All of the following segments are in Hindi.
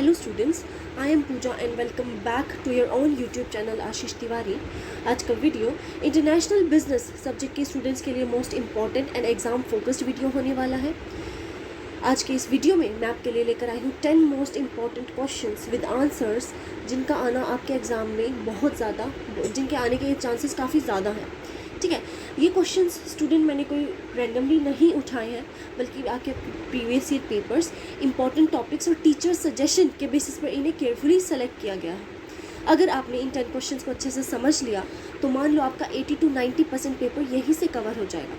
Hello students, I am Pooja and welcome back to your own YouTube channel आशीष तिवारी। आज का वीडियो इंटरनेशनल बिजनेस सब्जेक्ट के स्टूडेंट्स के लिए most important and exam focused video होने वाला है। आज के इस वीडियो में मैं आपके लिए लेकर आई हूँ 10 most important questions with answers जिनका आना आपके एग्ज़ाम में बहुत ज़्यादा जिनके आने के चांसेस काफ़ी ज़्यादा हैं। ठीक है, ये क्वेश्चंस स्टूडेंट मैंने कोई रैंडमली नहीं उठाए हैं, बल्कि आपके previous year papers, important topics और टीचर सजेशन के बेसिस पर इन्हें केयरफुली सेलेक्ट किया गया है। अगर आपने इन 10 क्वेश्चंस को अच्छे से समझ लिया तो मान लो आपका 80 to 90% पेपर यहीं से कवर हो जाएगा।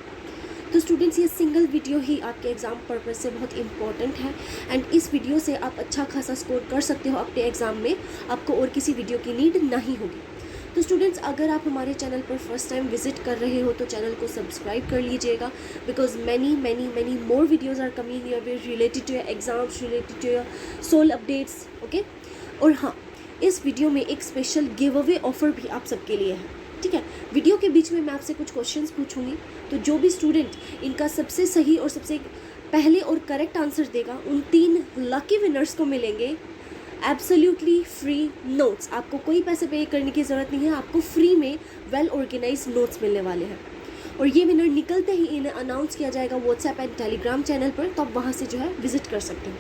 तो स्टूडेंट्स, ये सिंगल वीडियो ही आपके एग्ज़ाम पर्पज़ से बहुत इंपॉर्टेंट है एंड इस वीडियो से आप अच्छा खासा स्कोर कर सकते हो अपने एग्ज़ाम में। आपको और किसी वीडियो की नीड नहीं होगी। तो स्टूडेंट्स, अगर आप हमारे चैनल पर फर्स्ट टाइम विजिट कर रहे हो तो चैनल को सब्सक्राइब कर लीजिएगा, because many more videos are coming here with related to your exams, related to your sole updates. Okay, और हाँ, इस वीडियो में एक स्पेशल गिव अवे ऑफर भी आप सबके लिए है। ठीक है, वीडियो के बीच में मैं आपसे कुछ क्वेश्चंस पूछूंगी, तो जो भी स्टूडेंट इनका सबसे सही और सबसे पहले और करेक्ट आंसर देगा उन 3 लकी विनर्स को मिलेंगे एब्सोल्युटली फ्री नोट्स। आपको कोई पैसे पे करने की ज़रूरत नहीं है, आपको फ्री में वेल ऑर्गेनाइज नोट्स मिलने वाले हैं। और ये विनर निकलते ही इन्हें अनाउंस किया जाएगा व्हाट्सएप एंड टेलीग्राम चैनल पर, तो आप वहाँ से जो है विजिट कर सकते हो।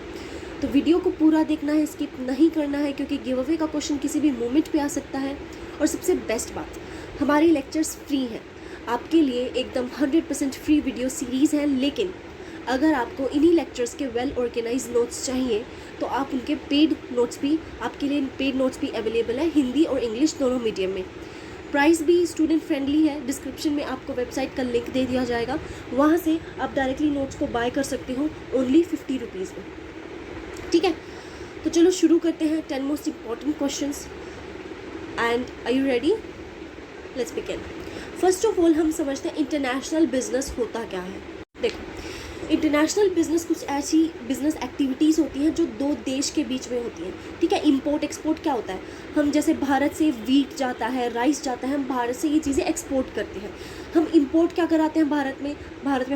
तो वीडियो को पूरा देखना है, स्किप नहीं करना है, क्योंकि गिव अवे का क्वेश्चन किसी भी मोमेंट पे आ सकता है। और सबसे बेस्ट बात, हमारे लेक्चर्स फ्री हैं, आपके लिए एकदम 100% फ्री वीडियो सीरीज़ है। लेकिन अगर आपको इन्हीं लेक्चर्स के वेल ऑर्गेनाइज नोट्स चाहिए तो आप उनके पेड नोट्स भी, आपके लिए पेड नोट्स भी अवेलेबल है, हिंदी और इंग्लिश दोनों मीडियम में। प्राइस भी स्टूडेंट फ्रेंडली है। डिस्क्रिप्शन में आपको वेबसाइट का लिंक दे दिया जाएगा, वहाँ से आप डायरेक्टली नोट्स को बाय कर सकते हो ओनली 50 रुपीज़ में। ठीक है, तो चलो शुरू करते हैं 10 most important questions. And are you ready? Let's begin. First of all, हम समझते हैं इंटरनेशनल बिजनेस होता क्या है। देखो, इंटरनेशनल बिजनेस कुछ ऐसी बिजनेस एक्टिविटीज़ होती हैं जो दो देश के बीच में होती हैं। ठीक है, इंपोर्ट एक्सपोर्ट क्या होता है? हम जैसे भारत से वीट जाता है, राइस जाता है, हम भारत से ये चीज़ें एक्सपोर्ट करते हैं। हम इंपोर्ट क्या कराते हैं भारत में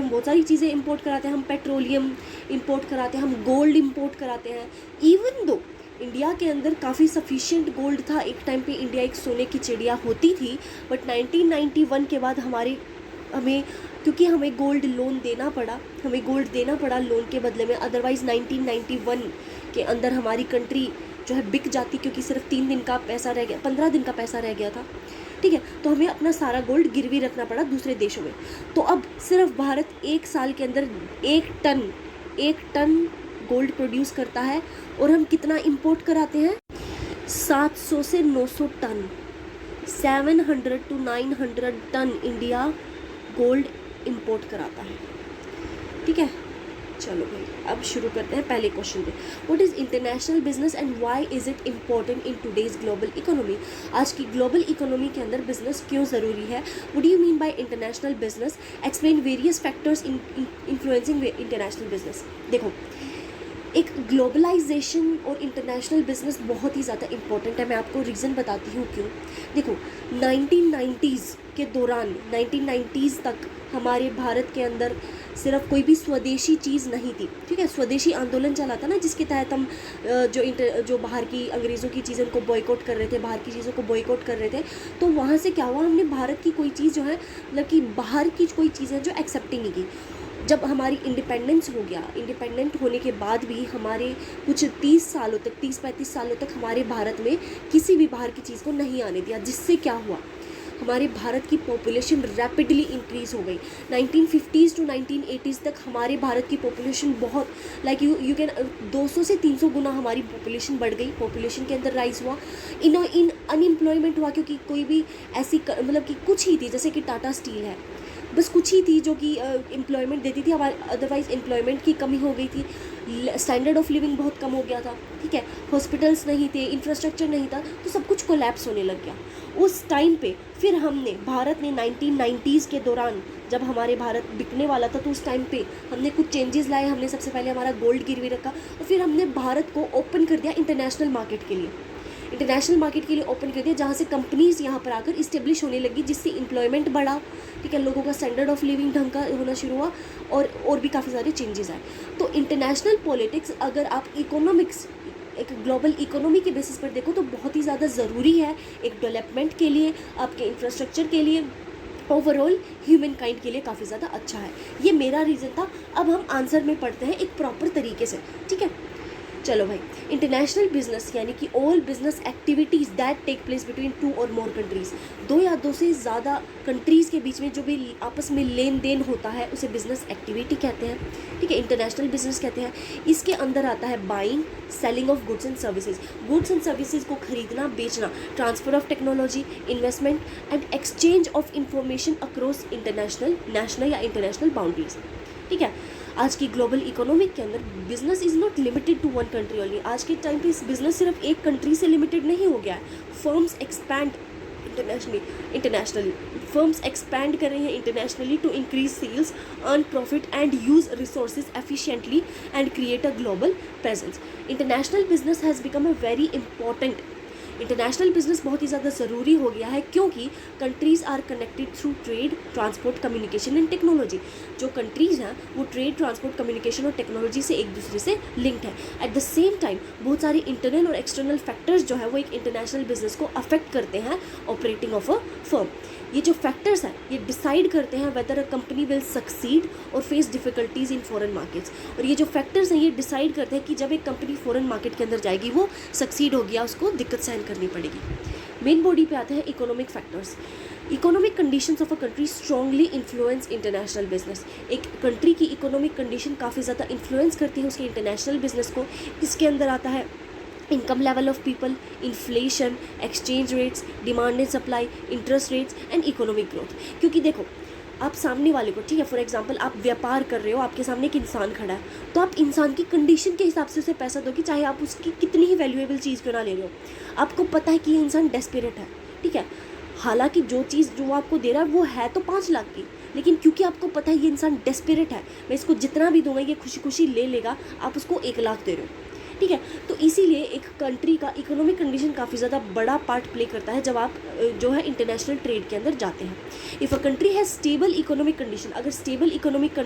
हम बहुत सारी चीज़ें इंपोर्ट कराते हैं। हम पेट्रोलियम इंपोर्ट कराते हैं, हम गोल्ड इंपोर्ट कराते हैं। इवन दो इंडिया के अंदर काफ़ी सफिशिएंट गोल्ड था, एक टाइम पे इंडिया एक सोने की चिड़िया होती थी, बट 1991 के बाद क्योंकि हमें गोल्ड देना पड़ा लोन के बदले में। अदरवाइज़ 1991 के अंदर हमारी कंट्री जो है बिक जाती, क्योंकि सिर्फ 3 दिन का पैसा रह गया, 15 दिन का पैसा रह गया था। ठीक है, तो हमें अपना सारा गोल्ड गिरवी रखना पड़ा दूसरे देशों में। तो अब सिर्फ भारत 1 साल के अंदर 1 टन गोल्ड प्रोड्यूस करता है, और हम कितना इंपोर्ट कराते हैं? 700 से 900 ton, 700 to 900 ton India gold import कराता है। ठीक है, चलो भाई, अब शुरू करते हैं पहले क्वेश्चन पे। What is international business and why is it important in today's global economy? आज की ग्लोबल इकोनॉमी के अंदर बिजनेस क्यों ज़रूरी है? What do you mean bye international business? Explain various factors influencing international business. देखो, एक ग्लोबलाइजेशन और इंटरनेशनल बिजनेस बहुत ही ज़्यादा इंपॉर्टेंट है। मैं आपको रीज़न बताती हूँ क्यों। देखो, 1990s के दौरान, 1990s तक हमारे भारत के अंदर सिर्फ कोई भी स्वदेशी चीज़ नहीं थी। ठीक है, स्वदेशी आंदोलन चला था ना, जिसके तहत हम जो बाहर की अंग्रेज़ों की चीज़ों को बॉयकॉट कर रहे थे, बाहर की चीज़ों को बॉयकॉट कर रहे थे। तो वहाँ से क्या हुआ, हमने भारत की कोई चीज़ जो है, मतलब कि बाहर की कोई चीज़ें जो एक्सेप्ट ही नहीं की। जब हमारी इंडिपेंडेंस हो गया, इंडिपेंडेंट होने के बाद भी हमारे कुछ 30-35 सालों तक हमारे भारत में किसी भी बाहर की चीज़ को नहीं आने दिया, जिससे क्या हुआ, हमारे भारत की पॉपुलेशन रैपिडली इंक्रीज़ हो गई। 1950s to 1980s तक हमारे भारत की पॉपुलेशन बहुत यू कैन 200 से 300 गुना हमारी पॉपुलेशन बढ़ गई। पॉपुलेशन के अंदर राइज हुआ, इन अनएम्प्लॉयमेंट हुआ, क्योंकि कोई भी ऐसी मतलब कि कुछ ही थी, जैसे कि टाटा स्टील है, बस कुछ ही थी जो कि एम्प्लॉयमेंट देती थी। हमारे अदरवाइज़ एम्प्लॉयमेंट की कमी हो गई थी, स्टैंडर्ड ऑफ लिविंग बहुत कम हो गया था। ठीक है, हॉस्पिटल्स नहीं थे, इंफ्रास्ट्रक्चर नहीं था, तो सब कुछ कोलैप्स होने लग गया उस टाइम पे। फिर भारत ने 1990s के दौरान, जब हमारे भारत बिकने वाला था, तो उस टाइम पे हमने कुछ चेंजेस लाए। हमने सबसे पहले हमारा गोल्ड गिरवी रखा, और फिर हमने भारत को ओपन कर दिया इंटरनेशनल मार्केट के लिए ओपन कर दिया, जहाँ से कंपनीज़ यहाँ पर आकर इस्टेब्लिश होने लगी, जिससे एम्प्लॉयमेंट बढ़ा। ठीक है, लोगों का स्टैंडर्ड ऑफ लिविंग ढंग का होना शुरू हुआ, और भी काफ़ी सारे चेंजेस आए। तो इंटरनेशनल पॉलिटिक्स, अगर आप एक ग्लोबल इकोनॉमी के बेसिस पर देखो तो बहुत ही ज़्यादा ज़रूरी है एक डेवलपमेंट के लिए, आपके इंफ्रास्ट्रक्चर के लिए, ओवरऑल ह्यूमन काइंड के लिए काफ़ी ज़्यादा अच्छा है। ये मेरा रीज़न था। अब हम आंसर में पढ़ते हैं एक प्रॉपर तरीके से, ठीक है। चलो भाई, इंटरनेशनल बिजनेस यानी कि all business activities that take place between 2 और मोर कंट्रीज़, 2 या 2 से ज़्यादा कंट्रीज़ के बीच में जो भी आपस में लेन देन होता है उसे बिजनेस एक्टिविटी कहते हैं, ठीक है, इंटरनेशनल बिजनेस कहते हैं। इसके अंदर आता है buying selling of goods and services, goods and services को खरीदना बेचना, transfer of technology, investment and exchange of information across international, national या इंटरनेशनल बाउंड्रीज, ठीक है। आज की ग्लोबल इकोनॉमिक के अंदर business is not limited to one country only. आज के टाइम पे इस बिजनेस सिर्फ एक कंट्री से लिमिटेड नहीं हो गया है। Firms expand internationally firms expand कर रहे हैं internationally to increase sales, earn profit and use resources efficiently and create a global presence. International business has become a very important, international business बहुत ही ज़्यादा ज़रूरी हो गया है क्योंकि countries are connected through trade, transport, communication and technology. जो कंट्रीज़ हैं वो ट्रेड, ट्रांसपोर्ट, कम्युनिकेशन और टेक्नोलॉजी से एक दूसरे से लिंक्ड है। एट द सेम टाइम बहुत सारे इंटरनल और एक्सटर्नल फैक्टर्स जो है वो एक इंटरनेशनल बिजनेस को अफेक्ट करते हैं ऑपरेटिंग ऑफ अ फर्म। ये जो फैक्टर्स हैं ये डिसाइड करते हैं whether a company will succeed और face difficulties in foreign markets. और ये जो फैक्टर्स हैं ये डिसाइड करते हैं कि जब एक कंपनी फॉरेन मार्केट के अंदर जाएगी वो सक्सीड हो गया, उसको दिक्कत सहन करनी पड़ेगी। मेन बॉडी पे आते हैं economic factors. Economic conditions of a country strongly influence international business. एक कंट्री की इकोनॉमिक कंडीशन काफ़ी ज़्यादा इन्फ्लुएंस करती है उसके इंटरनेशनल बिजनेस को। इसके अंदर आता है income level of people, inflation, exchange rates, demand and supply, interest rates and economic growth. क्योंकि देखो आप सामने वाले को, ठीक है, फॉर एग्जांपल आप व्यापार कर रहे हो, आपके सामने एक इंसान खड़ा है, तो आप इंसान की कंडीशन के हिसाब से उसे पैसा दोगे, चाहे आप उसकी कितनी ही वैल्यूएबल चीज़ क्यों ना ले रहे हो। आपको पता है कि ये इंसान डेस्परेट है, ठीक है, हालांकि जो चीज़ जो आपको दे रहा है वो है तो 5 लाख की, लेकिन क्योंकि आपको पता है ये इंसान डेस्परेट है, मैं इसको जितना भी दूंगा ये खुशी खुशी ले लेगा, आप उसको 1 लाख दे रहे हो, ठीक है। तो इसीलिए एक कंट्री का इकोनॉमिक कंडीशन काफ़ी ज़्यादा बड़ा पार्ट प्ले करता है जब आप जो है इंटरनेशनल ट्रेड के अंदर जाते हैं। If a country has stable economic condition, अगर स्टेबल इकोनॉमिक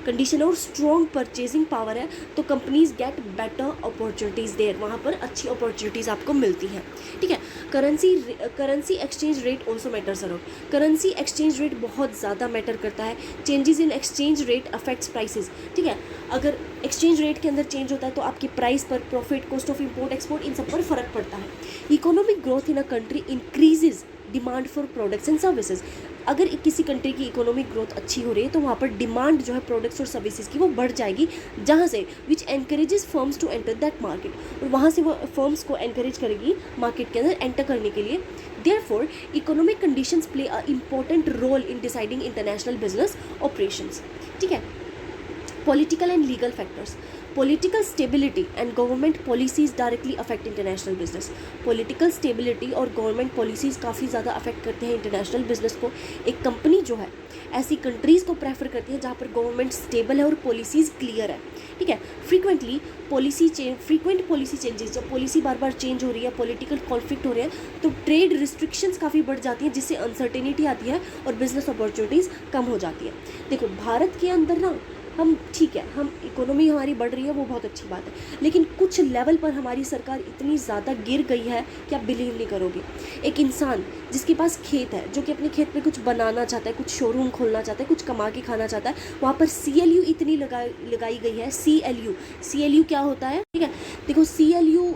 कंडीशन और स्ट्रॉन्ग परचेजिंग पावर है तो companies get better opportunities there, वहाँ पर अच्छी अपॉर्चुनिटीज़ आपको मिलती हैं, ठीक है। Currency exchange rate also matters around, currency exchange rate बहुत ज़्यादा मैटर करता है। Changes in exchange rate affects prices, ठीक है। अगर एक्सचेंज रेट के अंदर चेंज होता है तो आपकी प्राइस पर, profit, cost of import export, इन सब पर फर्क पड़ता है। Economic growth in a country increases demand for products and services. अगर किसी कंट्री की इकोनॉमिक ग्रोथ अच्छी हो रही है तो वहाँ पर डिमांड जो है प्रोडक्ट्स और सर्विसेज की वो बढ़ जाएगी, जहाँ से which encourages firms to enter that market, और वहाँ से वो फर्म्स को एनकरेज करेगी मार्केट के अंदर एंटर करने के लिए। Therefore, economic conditions play a important role in deciding international business operations, ठीक है। Political and legal factors. Political stability and government policies directly affect international business. Political stability और government policies काफ़ी ज़्यादा affect करते हैं international business को। एक कंपनी जो है ऐसी कंट्रीज़ को प्रेफर करती है जहाँ पर गवर्नमेंट स्टेबल है और पॉलिसीज़ क्लियर है, ठीक है। फ्रीक्वेंट पॉलिसी चेंजेस, जब पॉलिसी बार बार चेंज हो रही है, पॉलिटिकल कॉन्फ्लिक्ट हो रहे हैं, तो ट्रेड रिस्ट्रिक्शंस काफ़ी बढ़ जाती हैं जिससे अनसर्टेनिटी आती है और बिजनेस अपॉर्चुनिटीज़ कम हो जाती है। देखो भारत के अंदर ना हम, ठीक है, हम इकोनॉमी हमारी बढ़ रही है वो बहुत अच्छी बात है, लेकिन कुछ लेवल पर हमारी सरकार इतनी ज़्यादा गिर गई है कि आप बिलीव नहीं करोगे। एक इंसान जिसके पास खेत है, जो कि अपने खेत में कुछ बनाना चाहता है, कुछ शोरूम खोलना चाहता है, कुछ कमा के खाना चाहता है, वहाँ पर CLU इतनी लगाई गई है। CLU क्या होता है, ठीक है। देखो CLU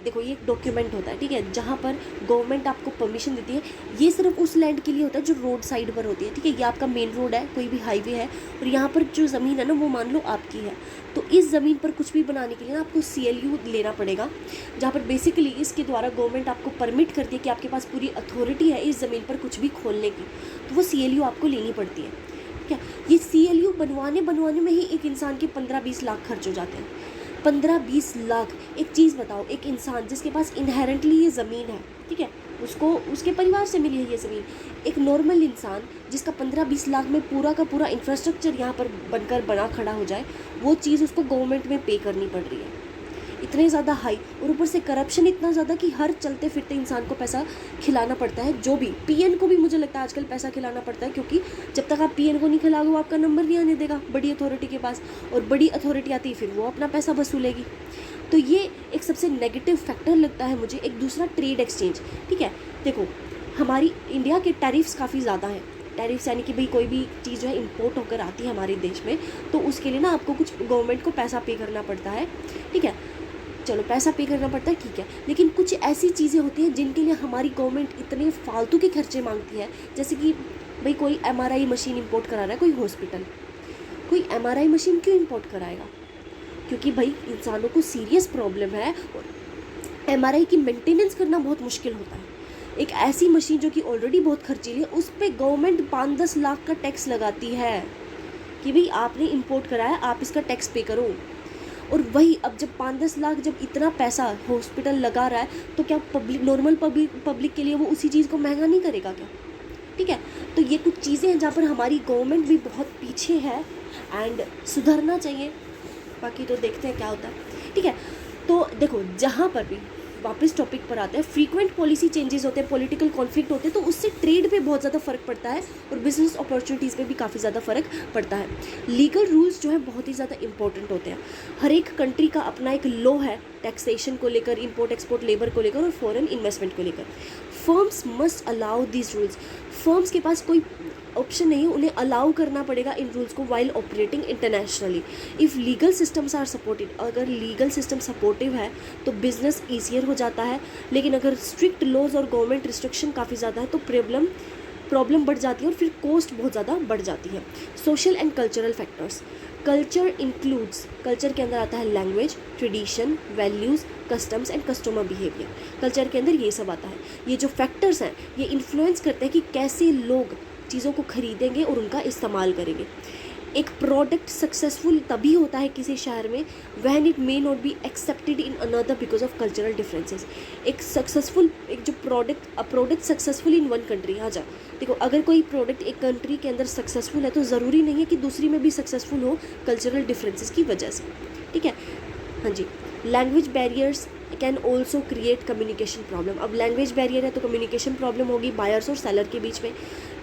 देखो ये एक डॉक्यूमेंट होता है, ठीक है, जहाँ पर गवर्नमेंट आपको परमिशन देती है। ये सिर्फ उस लैंड के लिए होता है जो रोड साइड पर होती है, ठीक है। ये आपका मेन रोड है, कोई भी हाईवे है, और यहाँ पर जो ज़मीन है ना वो मान लो आपकी है, तो इस ज़मीन पर कुछ भी बनाने के लिए ना आपको CLU लेना पड़ेगा, जहाँ पर बेसिकली इसके द्वारा गवर्नमेंट आपको परमिट करती है कि आपके पास पूरी अथॉरिटी है इस ज़मीन पर कुछ भी खोलने की, तो वो CLU आपको लेनी पड़ती है, ठीक है। ये CLU बनवाने में ही एक इंसान के 15-20 लाख खर्च हो जाते हैं। 15-20 लाख। एक चीज़ बताओ, एक इंसान जिसके पास इनहेरेंटली ये ज़मीन है, ठीक है, उसको उसके परिवार से मिली है ये ज़मीन, एक नॉर्मल इंसान जिसका 15-20 लाख में पूरा का पूरा इंफ्रास्ट्रक्चर यहाँ पर बनकर बना खड़ा हो जाए, वो चीज़ उसको गवर्नमेंट में पे करनी पड़ रही है, इतने ज़्यादा हाई। और ऊपर से करप्शन इतना ज़्यादा कि हर चलते फिरते इंसान को पैसा खिलाना पड़ता है। जो भी PN को भी मुझे लगता है आजकल पैसा खिलाना पड़ता है, क्योंकि जब तक आप PN को नहीं खिलाओगे वो आपका नंबर नहीं आने देगा बड़ी अथॉरिटी के पास, और बड़ी अथॉरिटी आती है फिर वो अपना पैसा वसूलेगी। तो ये एक सबसे नेगेटिव फैक्टर लगता है मुझे। एक दूसरा ट्रेड एक्सचेंज, ठीक है। देखो हमारी इंडिया के टैरिफ्स काफ़ी ज़्यादा हैं। टैरिफ्स यानी कि भाई कोई भी चीज़ जो है इंपोर्ट होकर आती है हमारे देश में, तो उसके लिए ना आपको कुछ गवर्नमेंट को पैसा पे करना पड़ता है, ठीक है। चलो पैसा पे करना पड़ता है, ठीक है, लेकिन कुछ ऐसी चीज़ें होती हैं जिनके लिए हमारी गवर्नमेंट इतने फालतू के खर्चे मांगती है। जैसे कि भाई कोई MRI मशीन इंपोर्ट करा रहा है, कोई हॉस्पिटल, कोई MRI मशीन क्यों इंपोर्ट कराएगा? क्योंकि भाई इंसानों को सीरियस प्रॉब्लम है और MRI की मेंटेनेंस करना बहुत मुश्किल होता है। एक ऐसी मशीन जो कि ऑलरेडी बहुत खर्चीली है, उस पर गवर्नमेंट 5-10 लाख का टैक्स लगाती है कि भाई आपने इंपोर्ट कराया, आप इसका टैक्स पे करो। और वही अब जब 5-10 लाख, जब इतना पैसा हॉस्पिटल लगा रहा है, तो क्या नॉर्मल पब्लिक के लिए वो उसी चीज़ को महंगा नहीं करेगा क्या? ठीक है। तो ये कुछ चीज़ें हैं जहाँ पर हमारी गवर्नमेंट भी बहुत पीछे है एंड सुधरना चाहिए। बाकी तो देखते हैं क्या होता है, ठीक है। तो देखो जहाँ पर भी वापस टॉपिक पर आते हैं, फ्रीक्वेंट पॉलिसी चेंजेस होते हैं, पॉलिटिकल कॉन्फ्लिक्ट होते हैं, तो उससे ट्रेड पे बहुत ज़्यादा फ़र्क पड़ता है और बिजनेस अपॉर्चुनिटीज़ पे भी काफ़ी ज़्यादा फ़र्क पड़ता है। लीगल रूल्स जो है बहुत ही ज़्यादा इंपॉर्टेंट होते हैं। हर एक कंट्री का अपना एक लॉ है टैक्सेशन को लेकर, इंपोर्ट एक्सपोर्ट, लेबर को लेकर और फॉरेन इन्वेस्टमेंट को लेकर। Firms must allow these rules. Firms के पास कोई ऑप्शन नहीं है, उन्हें अलाउ करना पड़ेगा इन रूल्स को while operating internationally. If legal systems are supported, अगर लीगल सिस्टम सपोर्टिव है तो बिजनेस ईजियर हो जाता है। लेकिन अगर स्ट्रिक्ट लॉज और गवर्नमेंट रिस्ट्रिक्शन काफ़ी ज़्यादा है तो प्रॉब्लम बढ़ जाती है और फिर कॉस्ट बहुत ज़्यादा बढ़ जाती है। Social and cultural factors. Culture includes, culture के अंदर आता है language, tradition, values, customs and customer behaviour. Culture के अंदर ये सब आता है। ये जो फैक्टर्स हैं ये इन्फ्लुएंस करते हैं कि कैसे लोग चीज़ों को खरीदेंगे और उनका इस्तेमाल करेंगे। एक प्रोडक्ट सक्सेसफुल तभी होता है किसी शहर में when it may not be accepted in another because of cultural differences. एक जो product successful in one country, हाँ जा देखो अगर कोई प्रोडक्ट एक कंट्री के अंदर सक्सेसफुल है तो ज़रूरी नहीं है कि दूसरी में भी सक्सेसफुल हो कल्चरल डिफरेंसेस की वजह से, ठीक है। हाँ जी। Language barriers can also create communication problem. अब लैंग्वेज बैरियर है तो कम्युनिकेशन प्रॉब्लम होगी बायर्स और सेलर के बीच में।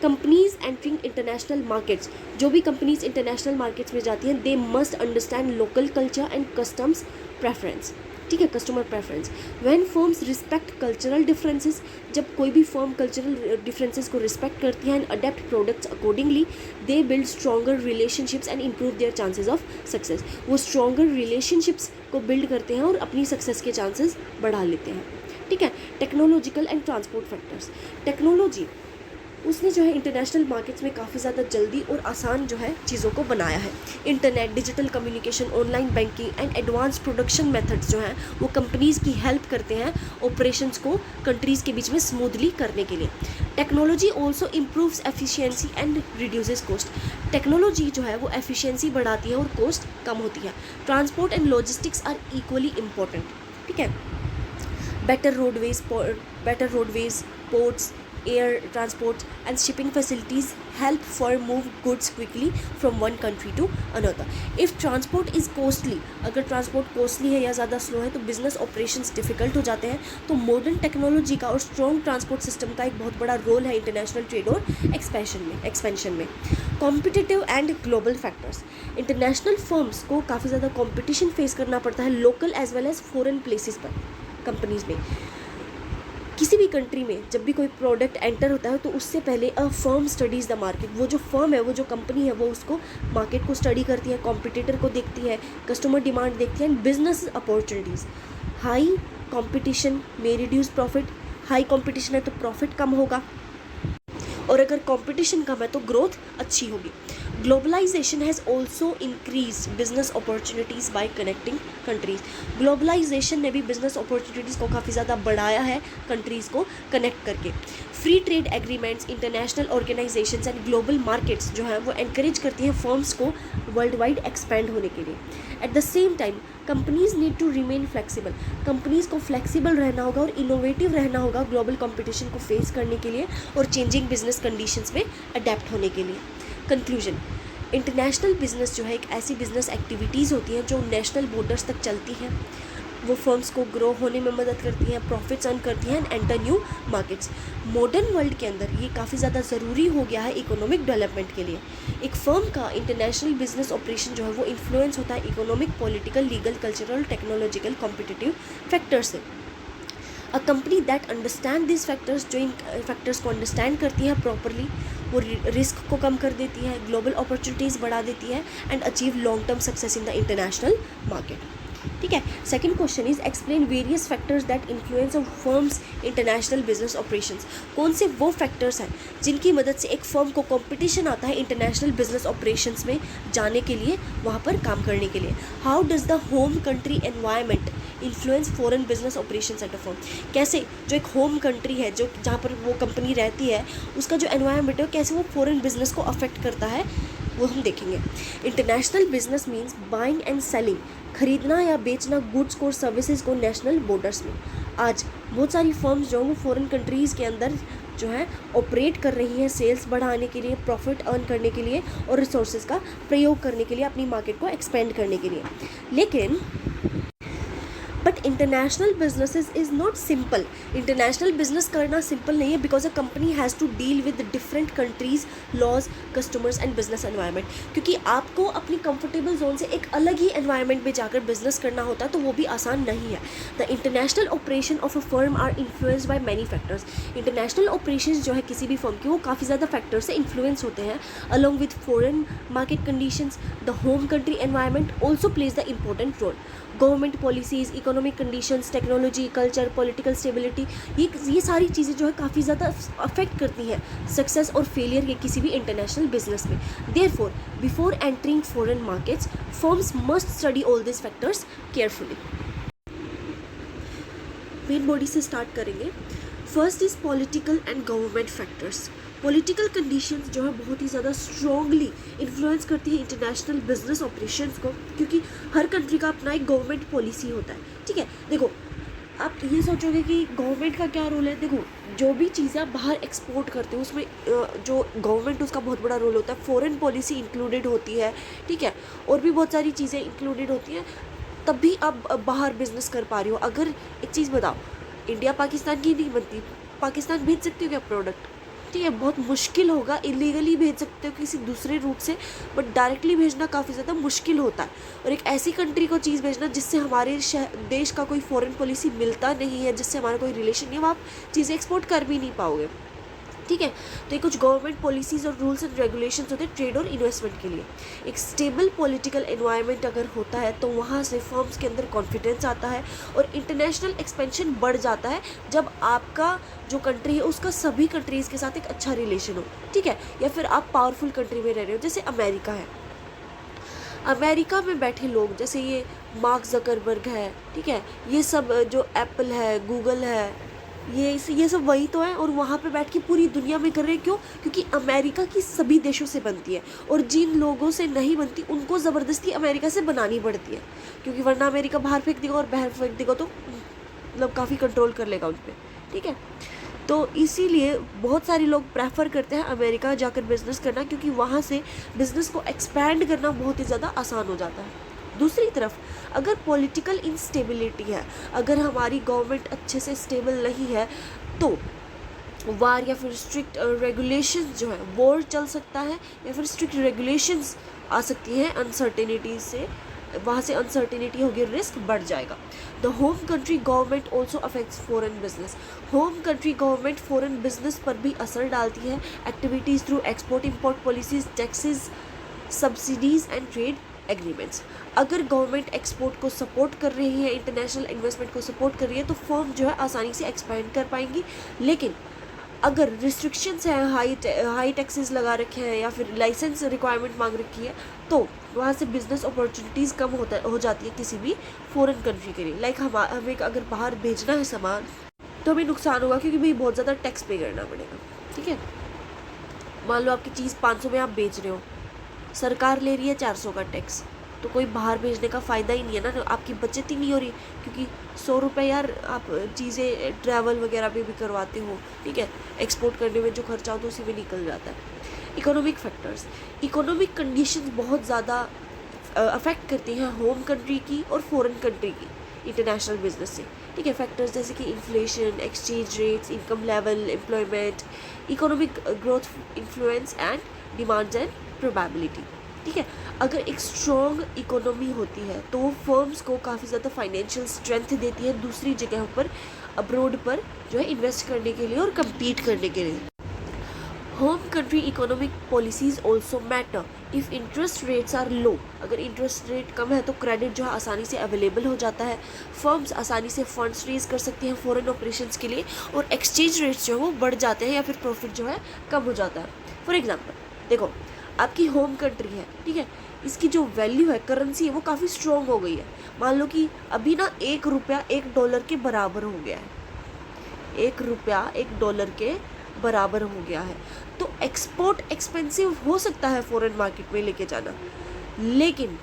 कंपनीज एंटरिंग इंटरनेशनल मार्केट्स, जो भी कंपनीज इंटरनेशनल मार्केट्स में जाती हैं they must understand local culture and customs preference, ठीक है, customer preference. When firms respect cultural differences, जब कोई भी फर्म कल्चरल डिफरेंसेस को रिस्पेक्ट करती है and adapt products accordingly, they build stronger relationships and improve there chances of success. वो स्ट्रॉन्गर रिलेशनशिप्स को बिल्ड करते हैं और अपनी सक्सेस के चांसेस बढ़ा लेते हैं, ठीक है। Technological and transport factors. Technology उसने जो है इंटरनेशनल मार्केट्स में काफ़ी ज़्यादा जल्दी और आसान जो है चीज़ों को बनाया है। Internet, digital communication, online banking and advance production methods जो हैं वो कंपनीज़ की हेल्प करते हैं ऑपरेशंस को कंट्रीज़ के बीच में स्मूथली करने के लिए। Technology also improves efficiency and reduces cost. Technology जो है वो एफिशिएंसी बढ़ाती है और कॉस्ट कम होती है। Transport and logistics are equally important, ठीक है। Better roadways, ports, air transport and shipping facilities help for move goods quickly from one country to another. If transport is costly, अगर transport costly है या ज़्यादा slow है तो business operations difficult हो जाते हैं। तो modern technology का और strong transport system का एक बहुत बड़ा role है international trade और expansion में। Competitive and global factors. International firms को काफ़ी ज़्यादा competition face करना पड़ता है local as well as foreign places पर, कंपनीज में। किसी भी कंट्री में जब भी कोई प्रोडक्ट एंटर होता है तो उससे पहले a firm studies the market. वो जो फर्म है, वो जो कंपनी है, वो उसको मार्केट को स्टडी करती है, कॉम्पिटिटर को देखती है, कस्टमर डिमांड देखती है and business opportunities. High competition में रिड्यूस प्रॉफिट, हाई कंपटीशन है तो प्रॉफिट कम होगा और अगर कंपटीशन कम है तो ग्रोथ अच्छी होगी। Globalisation has also increase business opportunities by connecting countries. Globalisation ने भी बिजनेस अपॉर्चुनिटीज़ को काफ़ी ज़्यादा बढ़ाया है कंट्रीज़ को कनेक्ट करके। Free trade agreements, international organisations and global markets जो हैं वो एनकरेज करती हैं फर्म्स को वर्ल्ड वाइड एक्सपैंड होने के लिए। At the same time companies need to remain flexible. Companies को फ्लेक्सिबल रहना होगा और इनोवेटिव रहना होगा ग्लोबल कंपटीशन को फेस करने के लिए और चेंजिंग बिजनेस कंडीशंस में अडेप्ट होने के लिए। कंक्लूजन, इंटरनेशनल बिजनेस जो है एक ऐसी बिजनेस एक्टिविटीज़ होती हैं जो नेशनल बॉर्डर्स तक चलती हैं वो फर्म्स को ग्रो होने में मदद करती हैं, प्रॉफिट्स अर्न करती हैं and enter new markets. Modern world के अंदर ये काफ़ी ज़्यादा ज़रूरी हो गया है इकोनॉमिक डेवलपमेंट के लिए। एक फर्म का इंटरनेशनल बिजनेस ऑपरेशन जो है वो इन्फ्लुएंस होता है economic, political, legal, cultural, technological, competitive factors से। A company that understand this factors, जो इन फैक्टर्स को अंडरस्टैंड करती है प्रॉपरली, वो रिस्क को कम कर देती है, ग्लोबल अपॉर्चुनिटीज़ बढ़ा देती है and achieve long term success in the international market. ठीक है। Second question is explain various factors that influence of firms international business operations. कौन से वो फैक्टर्स हैं जिनकी मदद से एक फर्म को कंपटीशन आता है इंटरनेशनल बिजनेस ऑपरेशंस में जाने के लिए, वहाँ पर काम करने के लिए। How does the home country environment influence foreign business operations at a firm. कैसे जो एक होम कंट्री है, जो जहाँ पर वो कंपनी रहती है, उसका जो एनवायरनमेंट है कैसे वो फॉरेन बिजनेस को अफेक्ट करता है, वो हम देखेंगे। International business means buying and selling, खरीदना या बेचना गुड्स को और सर्विसेज को नेशनल बॉर्डर्स में। आज बहुत सारी फर्म्स जो हैं वो फॉरेन कंट्रीज़ के अंदर जो है ऑपरेट कर रही हैं, सेल्स बढ़ाने के लिए, प्रॉफिट अर्न करने के लिए और रिसोर्सेज का प्रयोग करने के लिए, अपनी मार्केट को एक्सपेंड करने के लिए। लेकिन but international businesses is not simple. International business करना सिंपल नहीं है, because a company has to deal with different countries, laws, customers and business environment. क्योंकि आपको अपनी कंफर्टेबल जोन से एक अलग ही एनवायरनमेंट में जाकर बिजनेस करना होता है, तो वो भी आसान नहीं है। The international operation of a firm are influenced by many factors. International operation जो है किसी भी फर्म के, वो काफ़ी ज़्यादा फैक्टर से इन्फ्लुएंस होते हैं। Along with foreign market conditions, the home country environment also plays the important role. Government policies, economic conditions, technology, culture, political stability, ये सारी चीज़ें जो है काफ़ी ज़्यादा अफेक्ट करती हैं सक्सेस और फेलियर के किसी भी इंटरनेशनल बिजनेस में। Therefore before entering foreign markets, firms must study all this factors carefully. Main body से स्टार्ट करेंगे। First is political and government factors. Political conditions जो है बहुत ही ज़्यादा स्ट्रॉन्गली इन्फ्लुएंस करती है इंटरनेशनल बिजनेस ऑपरेशंस को, क्योंकि हर कंट्री का अपना एक गवर्नमेंट पॉलिसी होता है। ठीक है, देखो आप ये सोचोगे कि गवर्नमेंट का क्या रोल है। देखो जो भी चीज़ें आप बाहर एक्सपोर्ट करते हो उसमें जो गवर्नमेंट उसका बहुत बड़ा रोल होता है। फॉरेन पॉलिसी इंक्लूडेड होती है, ठीक है, और भी बहुत सारी चीज़ें इंक्लूडेड होती हैं, तब भी आप बाहर बिजनेस कर पा रही हो। अगर एक चीज़ बताओ, इंडिया पाकिस्तान की नहीं बनती, पाकिस्तान भेज सकती हो क्या प्रोडक्ट? ठीक है, बहुत मुश्किल होगा। इलीगली भेज सकते हो किसी दूसरे रूट से, बट डायरेक्टली भेजना काफ़ी ज़्यादा मुश्किल होता है। और एक ऐसी कंट्री को चीज़ भेजना जिससे हमारे देश का कोई फॉरेन पॉलिसी मिलता नहीं है, जिससे हमारा कोई रिलेशन नहीं है, आप चीज़ें एक्सपोर्ट कर भी नहीं पाओगे। ठीक है, तो ये कुछ गवर्नमेंट पॉलिसीज़ और रूल्स एंड रेगुलेशंस होते हैं ट्रेड और इन्वेस्टमेंट के लिए। एक स्टेबल पॉलिटिकल एनवायरनमेंट अगर होता है तो वहाँ से फर्म्स के अंदर कॉन्फिडेंस आता है और इंटरनेशनल एक्सपेंशन बढ़ जाता है, जब आपका जो कंट्री है उसका सभी कंट्रीज़ के साथ एक अच्छा रिलेशन हो। ठीक है, या फिर आप पावरफुल कंट्री में रह रहे हो, जैसे अमेरिका है। अमेरिका में बैठे लोग, जैसे ये मार्क जकरबर्ग है, ठीक है, ये सब जो एप्पल है, गूगल है, ये सब वही तो है, और वहाँ पे बैठ के पूरी दुनिया में कर रहे हैं। क्यों? क्योंकि अमेरिका की सभी देशों से बनती है, और जिन लोगों से नहीं बनती उनको ज़बरदस्ती अमेरिका से बनानी पड़ती है, क्योंकि वरना अमेरिका बाहर फेंक देगा, और बाहर फेंक देगा तो मतलब काफ़ी कंट्रोल कर लेगा उन पर। ठीक है, तो इसीलिए बहुत सारे लोग प्रेफर करते हैं अमेरिका जाकर बिज़नेस करना, क्योंकि वहाँ से बिज़नेस को एक्सपैंड करना बहुत ही ज़्यादा आसान हो जाता है। दूसरी तरफ अगर पॉलिटिकल इंस्टेबिलिटी है, अगर हमारी गवर्नमेंट अच्छे से स्टेबल नहीं है, तो वार या फिर स्ट्रिक्ट रेगुलेशंस जो है, वॉर चल सकता है, या फिर स्ट्रिक्ट रेगुलेशंस आ सकती हैं अनसर्टेनिटीज से, वहाँ से अनसर्टेनिटी होगी, रिस्क बढ़ जाएगा। The home country government also affects foreign business. Home country government foreign business पर भी असर डालती है। Activities through export import policies, taxes, subsidies and trade agreements. अगर गवर्नमेंट एक्सपोर्ट को सपोर्ट कर रही है, इंटरनेशनल इन्वेस्टमेंट को सपोर्ट कर रही है, तो फर्म जो है आसानी से एक्सपैंड कर पाएंगी। लेकिन अगर रिस्ट्रिक्शंस हैं, हाई टैक्सेस लगा रखे हैं, या फिर लाइसेंस रिक्वायरमेंट मांग रखी है, तो वहाँ से बिजनेस अपॉर्चुनिटीज़ कम हो जाती है किसी भी फॉरेन कंट्री के लिए। लाइक हमें अगर बाहर भेजना है सामान, तो हमें नुकसान होगा, क्योंकि भाई बहुत ज़्यादा टैक्स पे करना पड़ेगा। ठीक है, मान लो आपकी चीज़ 500 में आप बेच रहे हो, सरकार ले रही है 400 का टैक्स, तो कोई बाहर भेजने का फ़ायदा ही नहीं है ना, आपकी बचत ही नहीं हो रही, क्योंकि 100 रुपये यार आप चीज़ें ट्रैवल वगैरह पे भी करवाते हो। ठीक है, एक्सपोर्ट करने में जो खर्चा होता है उसी में निकल जाता है। इकोनॉमिक फैक्टर्स, इकोनॉमिक कंडीशंस बहुत ज़्यादा अफेक्ट करती हैं होम कंट्री की और फॉरेन कंट्री की। इंटरनेशनल बिजनेस से। ठीक है, फैक्टर्स जैसे कि inflation, exchange rates, income level, employment, economic growth, influence and demands and probability. ठीक है, अगर एक स्ट्रॉन्ग इकोनॉमी होती है तो वो फर्म्स को काफ़ी ज़्यादा फाइनेंशियल स्ट्रेंथ देती है दूसरी जगहों पर, अब्रोड पर जो है इन्वेस्ट करने के लिए और कम्पीट करने के लिए। Home country economic policies also matter if interest rates are low. अगर इंटरेस्ट रेट कम है तो क्रेडिट जो है आसानी से अवेलेबल हो जाता है, फर्म्स आसानी से फंड्स रेज कर सकती हैं फॉरेन ऑपरेशंस के लिए, और एक्सचेंज रेट्स जो है वो बढ़ जाते हैं या फिर प्रॉफिट जो है कम हो जाता है। फॉर एग्जाम्पल देखो, आपकी होम कंट्री है, ठीक है, इसकी जो वैल्यू है, करेंसी है, वो काफ़ी स्ट्रॉन्ग हो गई है। मान लो कि अभी ना $1 $1 के बराबर हो गया है, $1 $1 के बराबर हो गया है। तो एक्सपोर्ट एक्सपेंसिव हो सकता है फॉरेन मार्केट में लेके जाना, लेकिन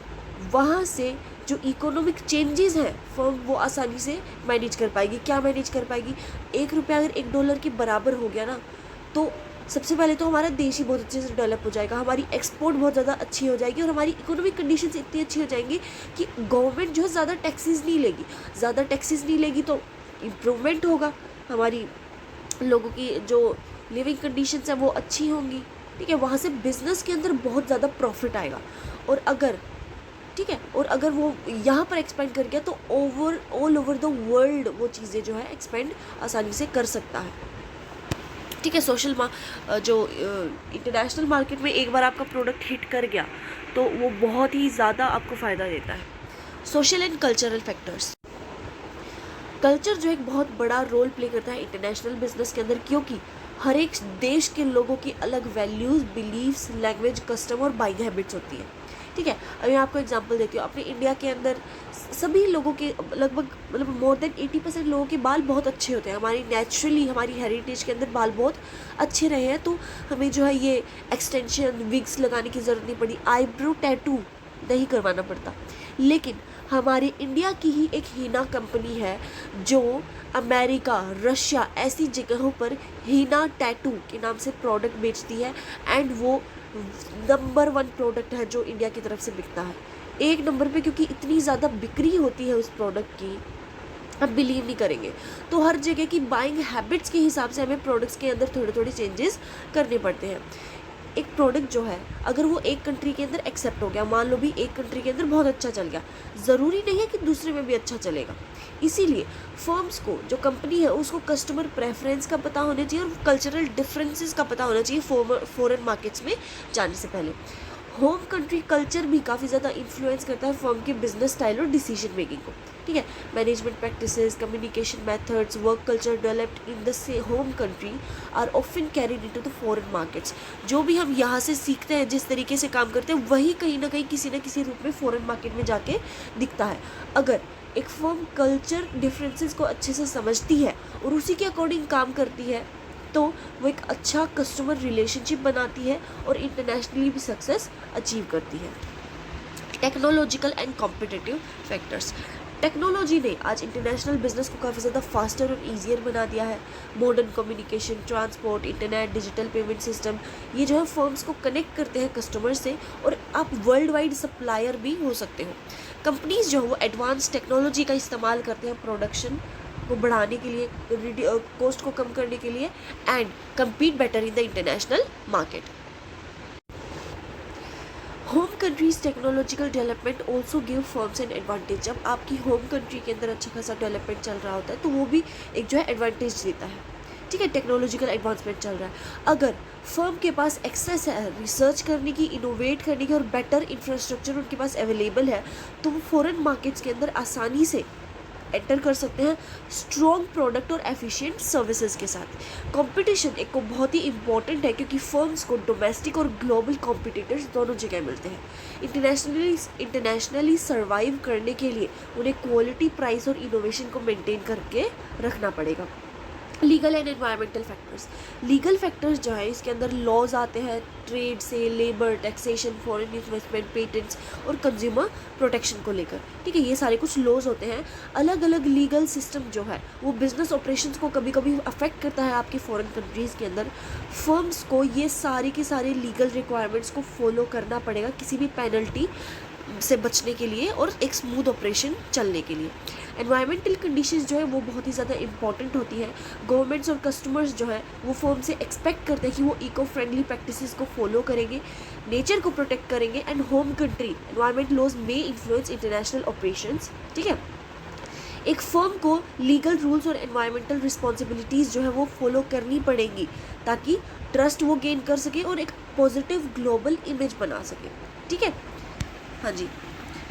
वहाँ से जो इकोनॉमिक चेंजेस हैं फर्म वो आसानी से मैनेज कर पाएगी। क्या मैनेज कर पाएगी? $1 अगर $1 के बराबर हो गया ना, तो सबसे पहले तो हमारा देश ही बहुत अच्छे से डेवलप हो जाएगा, हमारी एक्सपोर्ट बहुत ज़्यादा अच्छी हो जाएगी और हमारी इकोनॉमिक कंडीशंस इतनी अच्छी हो जाएंगी कि गवर्नमेंट जो है ज़्यादा टैक्सेस नहीं लेगी। ज़्यादा टैक्सेस नहीं लेगी तो इम्प्रूवमेंट होगा, हमारी लोगों की जो लिविंग कंडीशंस हैं वो अच्छी होंगी। ठीक है, वहाँ से बिज़नेस के अंदर बहुत ज़्यादा प्रॉफिट आएगा। और अगर ठीक है, और अगर वो यहाँ पर एक्सपेंड कर गया तो ऑल ओवर द वर्ल्ड वो चीज़ें जो है एक्सपेंड आसानी से कर सकता है। ठीक है, जो इंटरनेशनल मार्केट में एक बार आपका प्रोडक्ट हिट कर गया तो वो बहुत ही ज़्यादा आपको फ़ायदा देता है। Social and cultural factors, culture जो एक बहुत बड़ा रोल प्ले करता है इंटरनेशनल बिजनेस के अंदर, क्योंकि हर एक देश के लोगों की अलग वैल्यूज़, बिलीव्स, लैंग्वेज, कस्टम और बाइंग हैबिट्स होती है। ठीक है, अभी मैं आपको एग्जांपल देती हूँ। अपने इंडिया के अंदर सभी लोगों के लगभग मतलब मोर देन 80% लोगों के बाल बहुत अच्छे होते हैं। हमारी नेचुरली हमारी हेरिटेज के अंदर बाल बहुत अच्छे रहे हैं, तो हमें जो है ये एक्सटेंशन, विग्स लगाने की ज़रूरत नहीं पड़ी, आईब्रो टैटू नहीं करवाना पड़ता। लेकिन हमारे इंडिया की ही एक हीना कंपनी है जो अमेरिका, रशिया ऐसी जगहों पर हीना टैटू के नाम से प्रोडक्ट बेचती है, एंड वो नंबर 1 प्रोडक्ट है जो इंडिया की तरफ से बिकता है, 1 नंबर पे, क्योंकि इतनी ज़्यादा बिक्री होती है उस प्रोडक्ट की, आप बिलीव नहीं करेंगे। तो हर जगह की बाइंग हैबिट्स के हिसाब से हमें प्रोडक्ट्स के अंदर थोड़े थोड़े चेंजेस करने पड़ते हैं। एक प्रोडक्ट जो है अगर वो एक कंट्री के अंदर एक्सेप्ट हो गया, मान लो भी एक कंट्री के अंदर बहुत अच्छा चल गया, ज़रूरी नहीं है कि दूसरे में भी अच्छा चलेगा। इसीलिए फर्म्स को, जो कंपनी है उसको कस्टमर प्रेफरेंस का पता होना चाहिए और कल्चरल डिफरेंसेस का पता होना चाहिए फॉरेन मार्केट्स में जाने से पहले। होम कंट्री कल्चर भी काफ़ी ज़्यादा इन्फ्लुएंस करता है फर्म के बिजनेस स्टाइल और डिसीजन मेकिंग को। ठीक है, management practices, communication methods, work culture developed in the home country are often carried into the foreign markets. जो भी हम यहाँ से सीखते हैं, जिस तरीके से काम करते हैं, वही कहीं ना कहीं किसी न किसी रूप में फॉरेन मार्केट में जाके दिखता है। अगर एक फर्म कल्चर डिफरेंसेस को अच्छे से समझती है और उसी के अकॉर्डिंग काम करती है तो वो एक अच्छा कस्टमर रिलेशनशिप बनाती है और इंटरनेशनली भी सक्सेस अचीव करती है। Technological and competitive factors, technology ने आज इंटरनेशनल बिजनेस को काफ़ी ज़्यादा फास्टर और ईजियर बना दिया है। Modern communication, transport, internet, digital payment system, ये जो है फर्म्स को कनेक्ट करते हैं कस्टमर से, और आप वर्ल्ड वाइड सप्लायर भी हो सकते हो। कंपनीज जो है वो एडवांस टेक्नोलॉजी का इस्तेमाल करते हैं प्रोडक्शन को बढ़ाने के लिए, कॉस्ट को कम करने के लिए, and compete better in the international market. Home countries technological development also give firms an advantage. जब आपकी होम कंट्री के अंदर अच्छा खासा डेवलपमेंट चल रहा होता है तो वो भी एक जो है एडवांटेज देता है। ठीक है, टेक्नोलॉजिकल एडवांसमेंट चल रहा है, अगर फर्म के पास एक्सेस है रिसर्च करने की, इनोवेट करने की और बेटर इंफ्रास्ट्रक्चर उनके पास अवेलेबल है, तो वो फॉरेन मार्केट्स के अंदर आसानी से एंटर कर सकते हैं स्ट्रॉन्ग प्रोडक्ट और एफिशिएंट सर्विसेज के साथ। कंपटीशन एक को बहुत ही इंपॉर्टेंट है क्योंकि फर्म्स को डोमेस्टिक और ग्लोबल कॉम्पिटिटर्स दोनों जगह मिलते हैं। इंटरनेशनली सर्वाइव करने के लिए उन्हें क्वालिटी, प्राइस और इनोवेशन को मेंटेन करके रखना पड़ेगा। Legal and environmental factors, legal factors जो है इसके अंदर लॉज आते हैं ट्रेड से, labour, taxation, foreign investment, patents और कंज्यूमर प्रोटेक्शन को लेकर। ठीक है, ये सारे कुछ लॉज होते हैं। अलग अलग लीगल सिस्टम जो है वो बिजनेस ऑपरेशंस को कभी कभी अफेक्ट करता है आपकी फॉरेन कंट्रीज़ के अंदर। फर्म्स को ये सारे के सारे लीगल रिक्वायरमेंट्स को फॉलो करना पड़ेगा, किसी भी पेनल्टी से बचने के लिए और एक स्मूथ ऑपरेशन चलने के लिए। एनवायरमेंटल कंडीशंस जो है वो बहुत ही ज़्यादा इंपॉर्टेंट होती है। गवर्नमेंट्स और कस्टमर्स जो है वो फर्म से एक्सपेक्ट करते हैं कि वो इको फ्रेंडली प्रैक्टिसेस को फॉलो करेंगे, नेचर को प्रोटेक्ट करेंगे and home country environment laws में इन्फ्लुएंस इंटरनेशनल ऑपरेशंस। ठीक है, एक फर्म को लीगल रूल्स और एनवायरमेंटल रिस्पॉन्सिबिलिटीज़ जो है वो फॉलो करनी पड़ेंगी ताकि ट्रस्ट वो गेन कर सके और एक पॉजिटिव ग्लोबल इमेज बना सके। ठीक है, हाँ जी,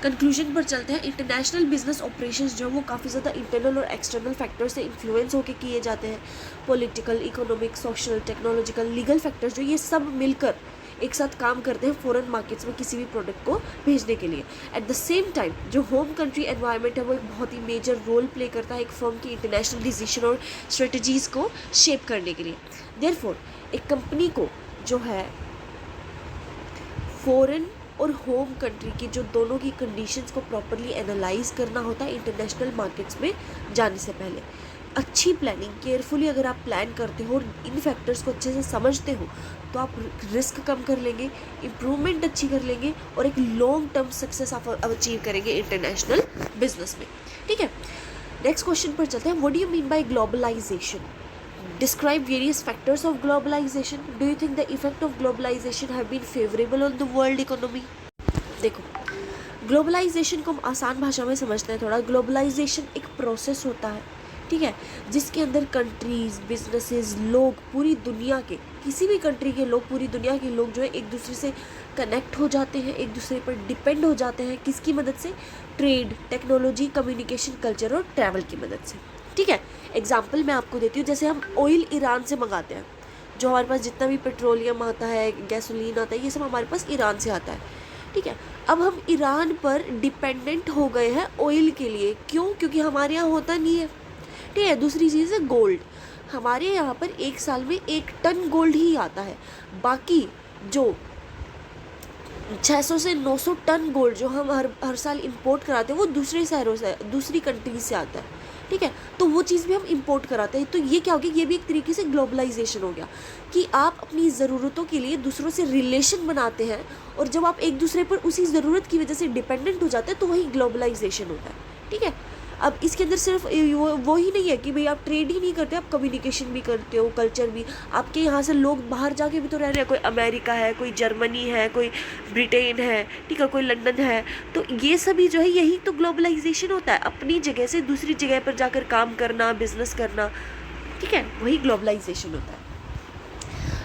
कंक्लूजन पर चलते हैं। इंटरनेशनल बिजनेस ऑपरेशंस जो है वो काफ़ी ज़्यादा इंटरनल और एक्सटर्नल फैक्टर से इन्फ्लुएंस होकर किए जाते हैं। Political, economic, social, technological, legal factors जो ये सब मिलकर एक साथ काम करते हैं फॉरेन मार्केट्स में किसी भी प्रोडक्ट को भेजने के लिए। एट द सेम टाइम जो होम कंट्री एनवायरनमेंट है वो एक बहुत ही मेजर रोल प्ले करता है एक फर्म की इंटरनेशनल डिसीजन और स्ट्रेटजीज़ को शेप करने के लिए। देयरफॉर एक कंपनी को जो है फॉरेन और होम कंट्री की जो दोनों की कंडीशंस को प्रॉपरली एनालाइज करना होता है इंटरनेशनल मार्केट्स में जाने से पहले। अच्छी प्लानिंग, केयरफुली अगर आप प्लान करते हो और इन फैक्टर्स को अच्छे से समझते हो तो आप रिस्क कम कर लेंगे, इम्प्रूवमेंट अच्छी कर लेंगे और एक लॉन्ग टर्म सक्सेस आप अचीव करेंगे इंटरनेशनल बिजनेस में। ठीक है, नेक्स्ट क्वेश्चन पर चलते हैं। What do you mean by globalisation? Describe various factors of globalization. Do you think the effect of globalization have been favorable on the world economy? देखो, ग्लोबलाइजेशन को हम आसान भाषा में समझते हैं थोड़ा। ग्लोबलाइजेशन एक प्रोसेस होता है, ठीक है, जिसके अंदर कंट्रीज़, बिजनेसेस, लोग, पूरी दुनिया के किसी भी कंट्री के लोग, पूरी दुनिया के लोग जो है एक दूसरे से कनेक्ट हो जाते हैं, एक दूसरे पर डिपेंड हो जाते हैं। किसकी मदद से? ट्रेड, टेक्नोलॉजी, कम्युनिकेशन, कल्चर और ट्रैवल की मदद से। ठीक है, एग्जाम्पल मैं आपको देती हूँ। जैसे हम ऑयल ईरान से मंगाते हैं, जो हमारे पास जितना भी पेट्रोलियम आता है, गैसोलीन आता है, ये सब हमारे पास ईरान से आता है। ठीक है, अब हम ईरान पर डिपेंडेंट हो गए हैं ऑयल के लिए। क्यों? क्योंकि हमारे यहाँ होता नहीं है। ठीक है, दूसरी चीज़ है गोल्ड। हमारे यहाँ पर एक साल में 1 टन गोल्ड ही आता है। बाकी जो 600 से 900 टन गोल्ड जो हम हर साल इंपोर्ट कराते हैं वो दूसरे शहरों से, दूसरी कंट्रीज से आता है। ठीक है, तो वो चीज़ भी हम इंपोर्ट कराते हैं। तो ये क्या हो गया? ये भी एक तरीके से ग्लोबलाइजेशन हो गया कि आप अपनी ज़रूरतों के लिए दूसरों से रिलेशन बनाते हैं और जब आप एक दूसरे पर उसी ज़रूरत की वजह से डिपेंडेंट हो जाते हैं तो वही ग्लोबलाइजेशन होता है। ठीक है, अब इसके अंदर सिर्फ वो ही नहीं है कि भाई आप ट्रेड ही नहीं करते, आप कम्युनिकेशन भी करते हो, कल्चर भी। आपके यहाँ से लोग बाहर जाके भी तो रह रहे हैं, कोई अमेरिका है, कोई जर्मनी है, कोई ब्रिटेन है, ठीक है, कोई लंदन है। तो ये सभी जो है यही तो ग्लोबलाइजेशन होता है, अपनी जगह से दूसरी जगह पर जाकर काम करना, बिजनेस करना। ठीक है, वही ग्लोबलाइजेशन होता है।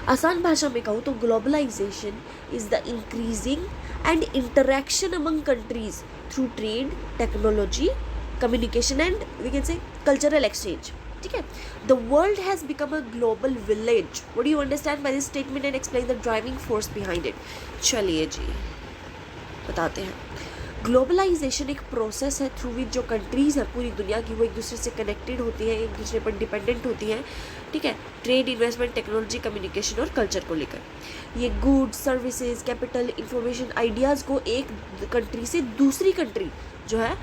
आसान भाषा में कहूँ तो globalisation is the increasing and interaction among countries through trade, technology, communication and we can say cultural exchange. ठीक है, the world has become a global village. What do you understand by this statement and explain the driving force behind it? चलिए जी बताते हैं। ग्लोबलाइजेशन एक प्रोसेस है थ्रू विच जो कंट्रीज़ हैं पूरी दुनिया की वो एक दूसरे से कनेक्टेड होती हैं, एक दूसरे पर डिपेंडेंट होती हैं। ठीक है, ट्रेड, इन्वेस्टमेंट, टेक्नोलॉजी, कम्युनिकेशन और कल्चर को लेकर। ये goods, services, capital, information, ideas को एक कंट्री से दूसरी कंट्री जो है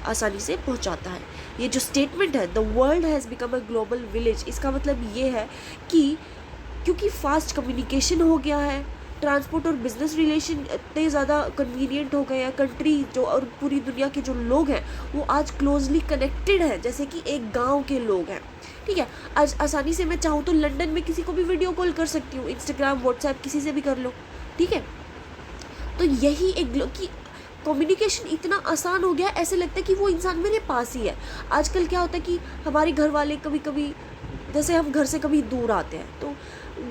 आसानी से पहुंचाता है। ये जो स्टेटमेंट है the world has become a global village, इसका मतलब ये है कि क्योंकि फास्ट कम्युनिकेशन हो गया है, ट्रांसपोर्ट और बिजनेस रिलेशन इतने ज़्यादा कन्वीनियंट हो गए हैं, कंट्री जो और पूरी दुनिया के जो लोग हैं वो आज क्लोजली कनेक्टेड हैं जैसे कि एक गांव के लोग हैं। ठीक है, आज आसानी से मैं चाहूँ तो लंदन में किसी को भी वीडियो कॉल कर सकती हूँ, इंस्टाग्राम, व्हाट्सएप किसी से भी कर लो। ठीक है, तो यही एक कि कम्युनिकेशन इतना आसान हो गया, ऐसे लगता है कि वो इंसान मेरे पास ही है। आजकल क्या होता है कि हमारे घर वाले कभी कभी, जैसे हम घर से कभी दूर आते हैं तो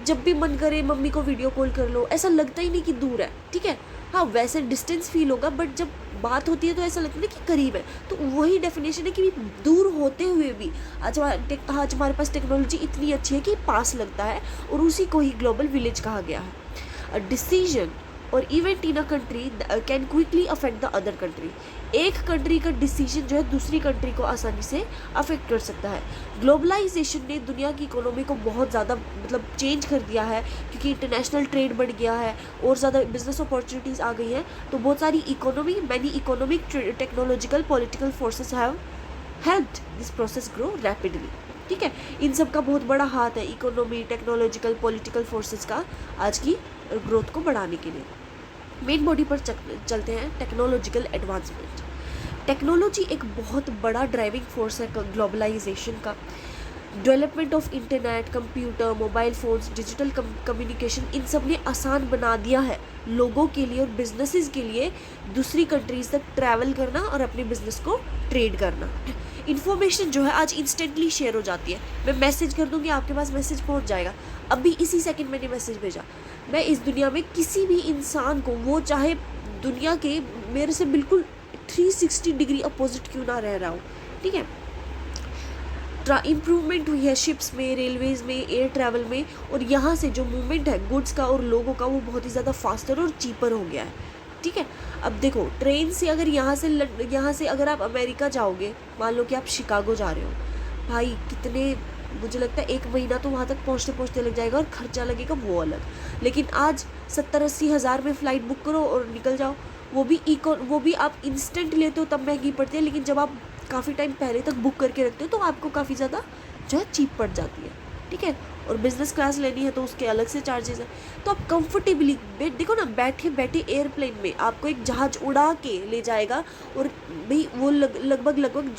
जब भी मन करे मम्मी को वीडियो कॉल कर लो, ऐसा लगता ही नहीं कि दूर है। ठीक है, हाँ वैसे डिस्टेंस फील होगा बट जब बात होती है तो ऐसा लगता है कि करीब है। तो वही डेफिनेशन है कि दूर होते हुए भी आज हमारे पास टेक्नोलॉजी इतनी अच्छी है कि पास लगता है और उसी को ही ग्लोबल विलेज कहा गया है। अ डिसीजन और event in a country can quickly affect the other country. एक कंट्री का डिसीजन जो है दूसरी कंट्री को आसानी से अफेक्ट कर सकता है। ग्लोबलाइजेशन ने दुनिया की इकोनॉमी को बहुत ज़्यादा चेंज कर दिया है क्योंकि इंटरनेशनल ट्रेड बढ़ गया है और ज़्यादा बिजनेस अपॉर्चुनिटीज़ आ गई हैं। तो बहुत सारी many economic, technological, political forces have helped this process grow rapidly. ठीक है, इन सब का बहुत बड़ा हाथ है इकोनॉमी, टेक्नोलॉजिकल, पॉलिटिकल फोर्सेस का आज की ग्रोथ को बढ़ाने के लिए। मेन बॉडी पर चलते हैं, टेक्नोलॉजिकल एडवांसमेंट। टेक्नोलॉजी एक बहुत बड़ा ड्राइविंग फोर्स है ग्लोबलाइजेशन का। Development of internet, computer, mobile phones, digital communication, इन सब ने आसान बना दिया है लोगों के लिए और बिजनेसेस के लिए दूसरी कंट्रीज़ तक ट्रैवल करना और अपने बिजनेस को ट्रेड करना। इन्फॉर्मेशन जो है आज इंस्टेंटली शेयर हो जाती है। मैं मैसेज कर दूँगी, आपके पास मैसेज पहुंच जाएगा। अभी इसी सेकंड मैंने मैसेज भेजा, मैं इस दुनिया में किसी भी इंसान को, वो चाहे दुनिया के मेरे से बिल्कुल 360 डिग्री अपोजिट क्यों ना रह रहा हो, ठीक है। इम्प्रूवमेंट हुई है शिप्स में, रेलवेज़ में, एयर ट्रैवल में, और यहाँ से जो मूवमेंट है गुड्स का और लोगों का वो बहुत ही ज़्यादा फास्टर और चीपर हो गया है, ठीक है। अब देखो ट्रेन से अगर यहाँ से अगर आप अमेरिका जाओगे, मान लो कि आप शिकागो जा रहे हो, भाई कितने, मुझे लगता है 1 महीना तो वहाँ तक पहुँचते लग जाएगा और खर्चा लगेगा वो अलग। लेकिन आज 70-80 हज़ार में फ़्लाइट बुक करो और निकल जाओ। वो भी आप इंस्टेंट लेते हो तब महंगी पड़ती है, लेकिन जब आप काफ़ी टाइम पहले तक बुक करके रखते हो तो आपको काफ़ी ज़्यादा जो है चीप पड़ जाती है, ठीक है। और बिज़नेस क्लास लेनी है तो उसके अलग से चार्जेस हैं। तो आप कंफर्टेबली देखो ना, बैठे बैठे एयरप्लेन में आपको एक जहाज़ उड़ा के ले जाएगा, और भाई वो लगभग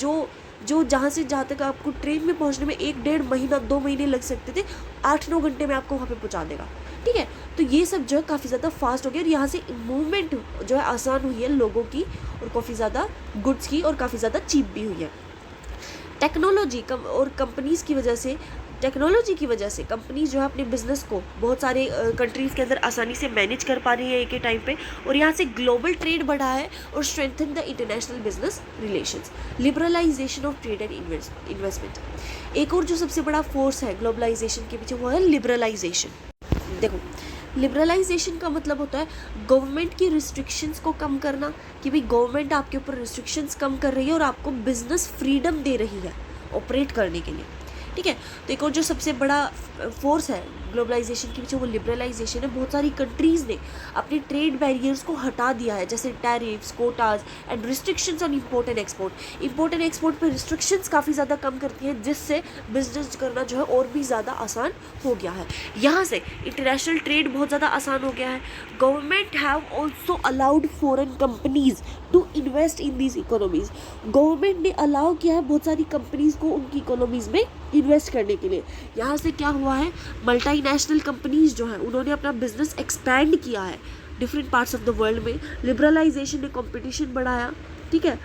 जो जहाँ से जहाँ तक आपको ट्रेन में पहुँचने में 1-1.5 महीना 2 महीने लग सकते थे, 8-9 घंटे में आपको वहाँ पे पहुँचा देगा, ठीक है। तो ये सब जो है काफ़ी ज़्यादा फास्ट हो गया और यहाँ से मूवमेंट जो है आसान हुई है लोगों की, और काफ़ी ज़्यादा गुड्स की, और काफ़ी ज़्यादा चीप भी हुई है। टेक्नोलॉजी की वजह से कंपनीज जो है अपने बिजनेस को बहुत सारे कंट्रीज़ के अंदर आसानी से मैनेज कर पा रही है एक ही टाइम पे, और यहाँ से ग्लोबल ट्रेड बढ़ा है और strengthen the international business relations. Liberalisation of trade and investment, एक और जो सबसे बड़ा फोर्स है ग्लोबलाइजेशन के पीछे वो है लिबरलाइजेशन। देखो लिबरलाइजेशन का मतलब होता है गवर्नमेंट की रिस्ट्रिक्शंस को कम करना, कि भाई गवर्नमेंट आपके ऊपर रिस्ट्रिक्शंस कम कर रही है और आपको बिजनेस फ्रीडम दे रही है ऑपरेट करने के लिए, ठीक है। तो एक और जो सबसे बड़ा फोर्स है ग्लोबलाइजेशन के पीछे वो लिबरलाइजेशन है। बहुत सारी कंट्रीज़ ने अपने ट्रेड बैरियर्स को हटा दिया है, जैसे tariffs, Kota's and restrictions on import and export पर रिस्ट्रिक्शंस काफ़ी ज़्यादा कम करती हैं, जिससे बिजनेस करना जो है और भी ज़्यादा आसान हो गया है। यहाँ से इंटरनेशनल ट्रेड बहुत ज़्यादा आसान हो गया है। Government have also allowed foreign companies to invest in these economies, government ने अलाउ किया है बहुत सारी कंपनीज़ को उनकी इकोनॉमीज़ में इन्वेस्ट करने के लिए। यहाँ से क्या हुआ है, मल्टीनेशनल कंपनीज जो हैं उन्होंने अपना बिजनेस एक्सपैंड किया है different parts of the world में। लिबरलाइजेशन ने कंपटीशन बढ़ाया, ठीक है,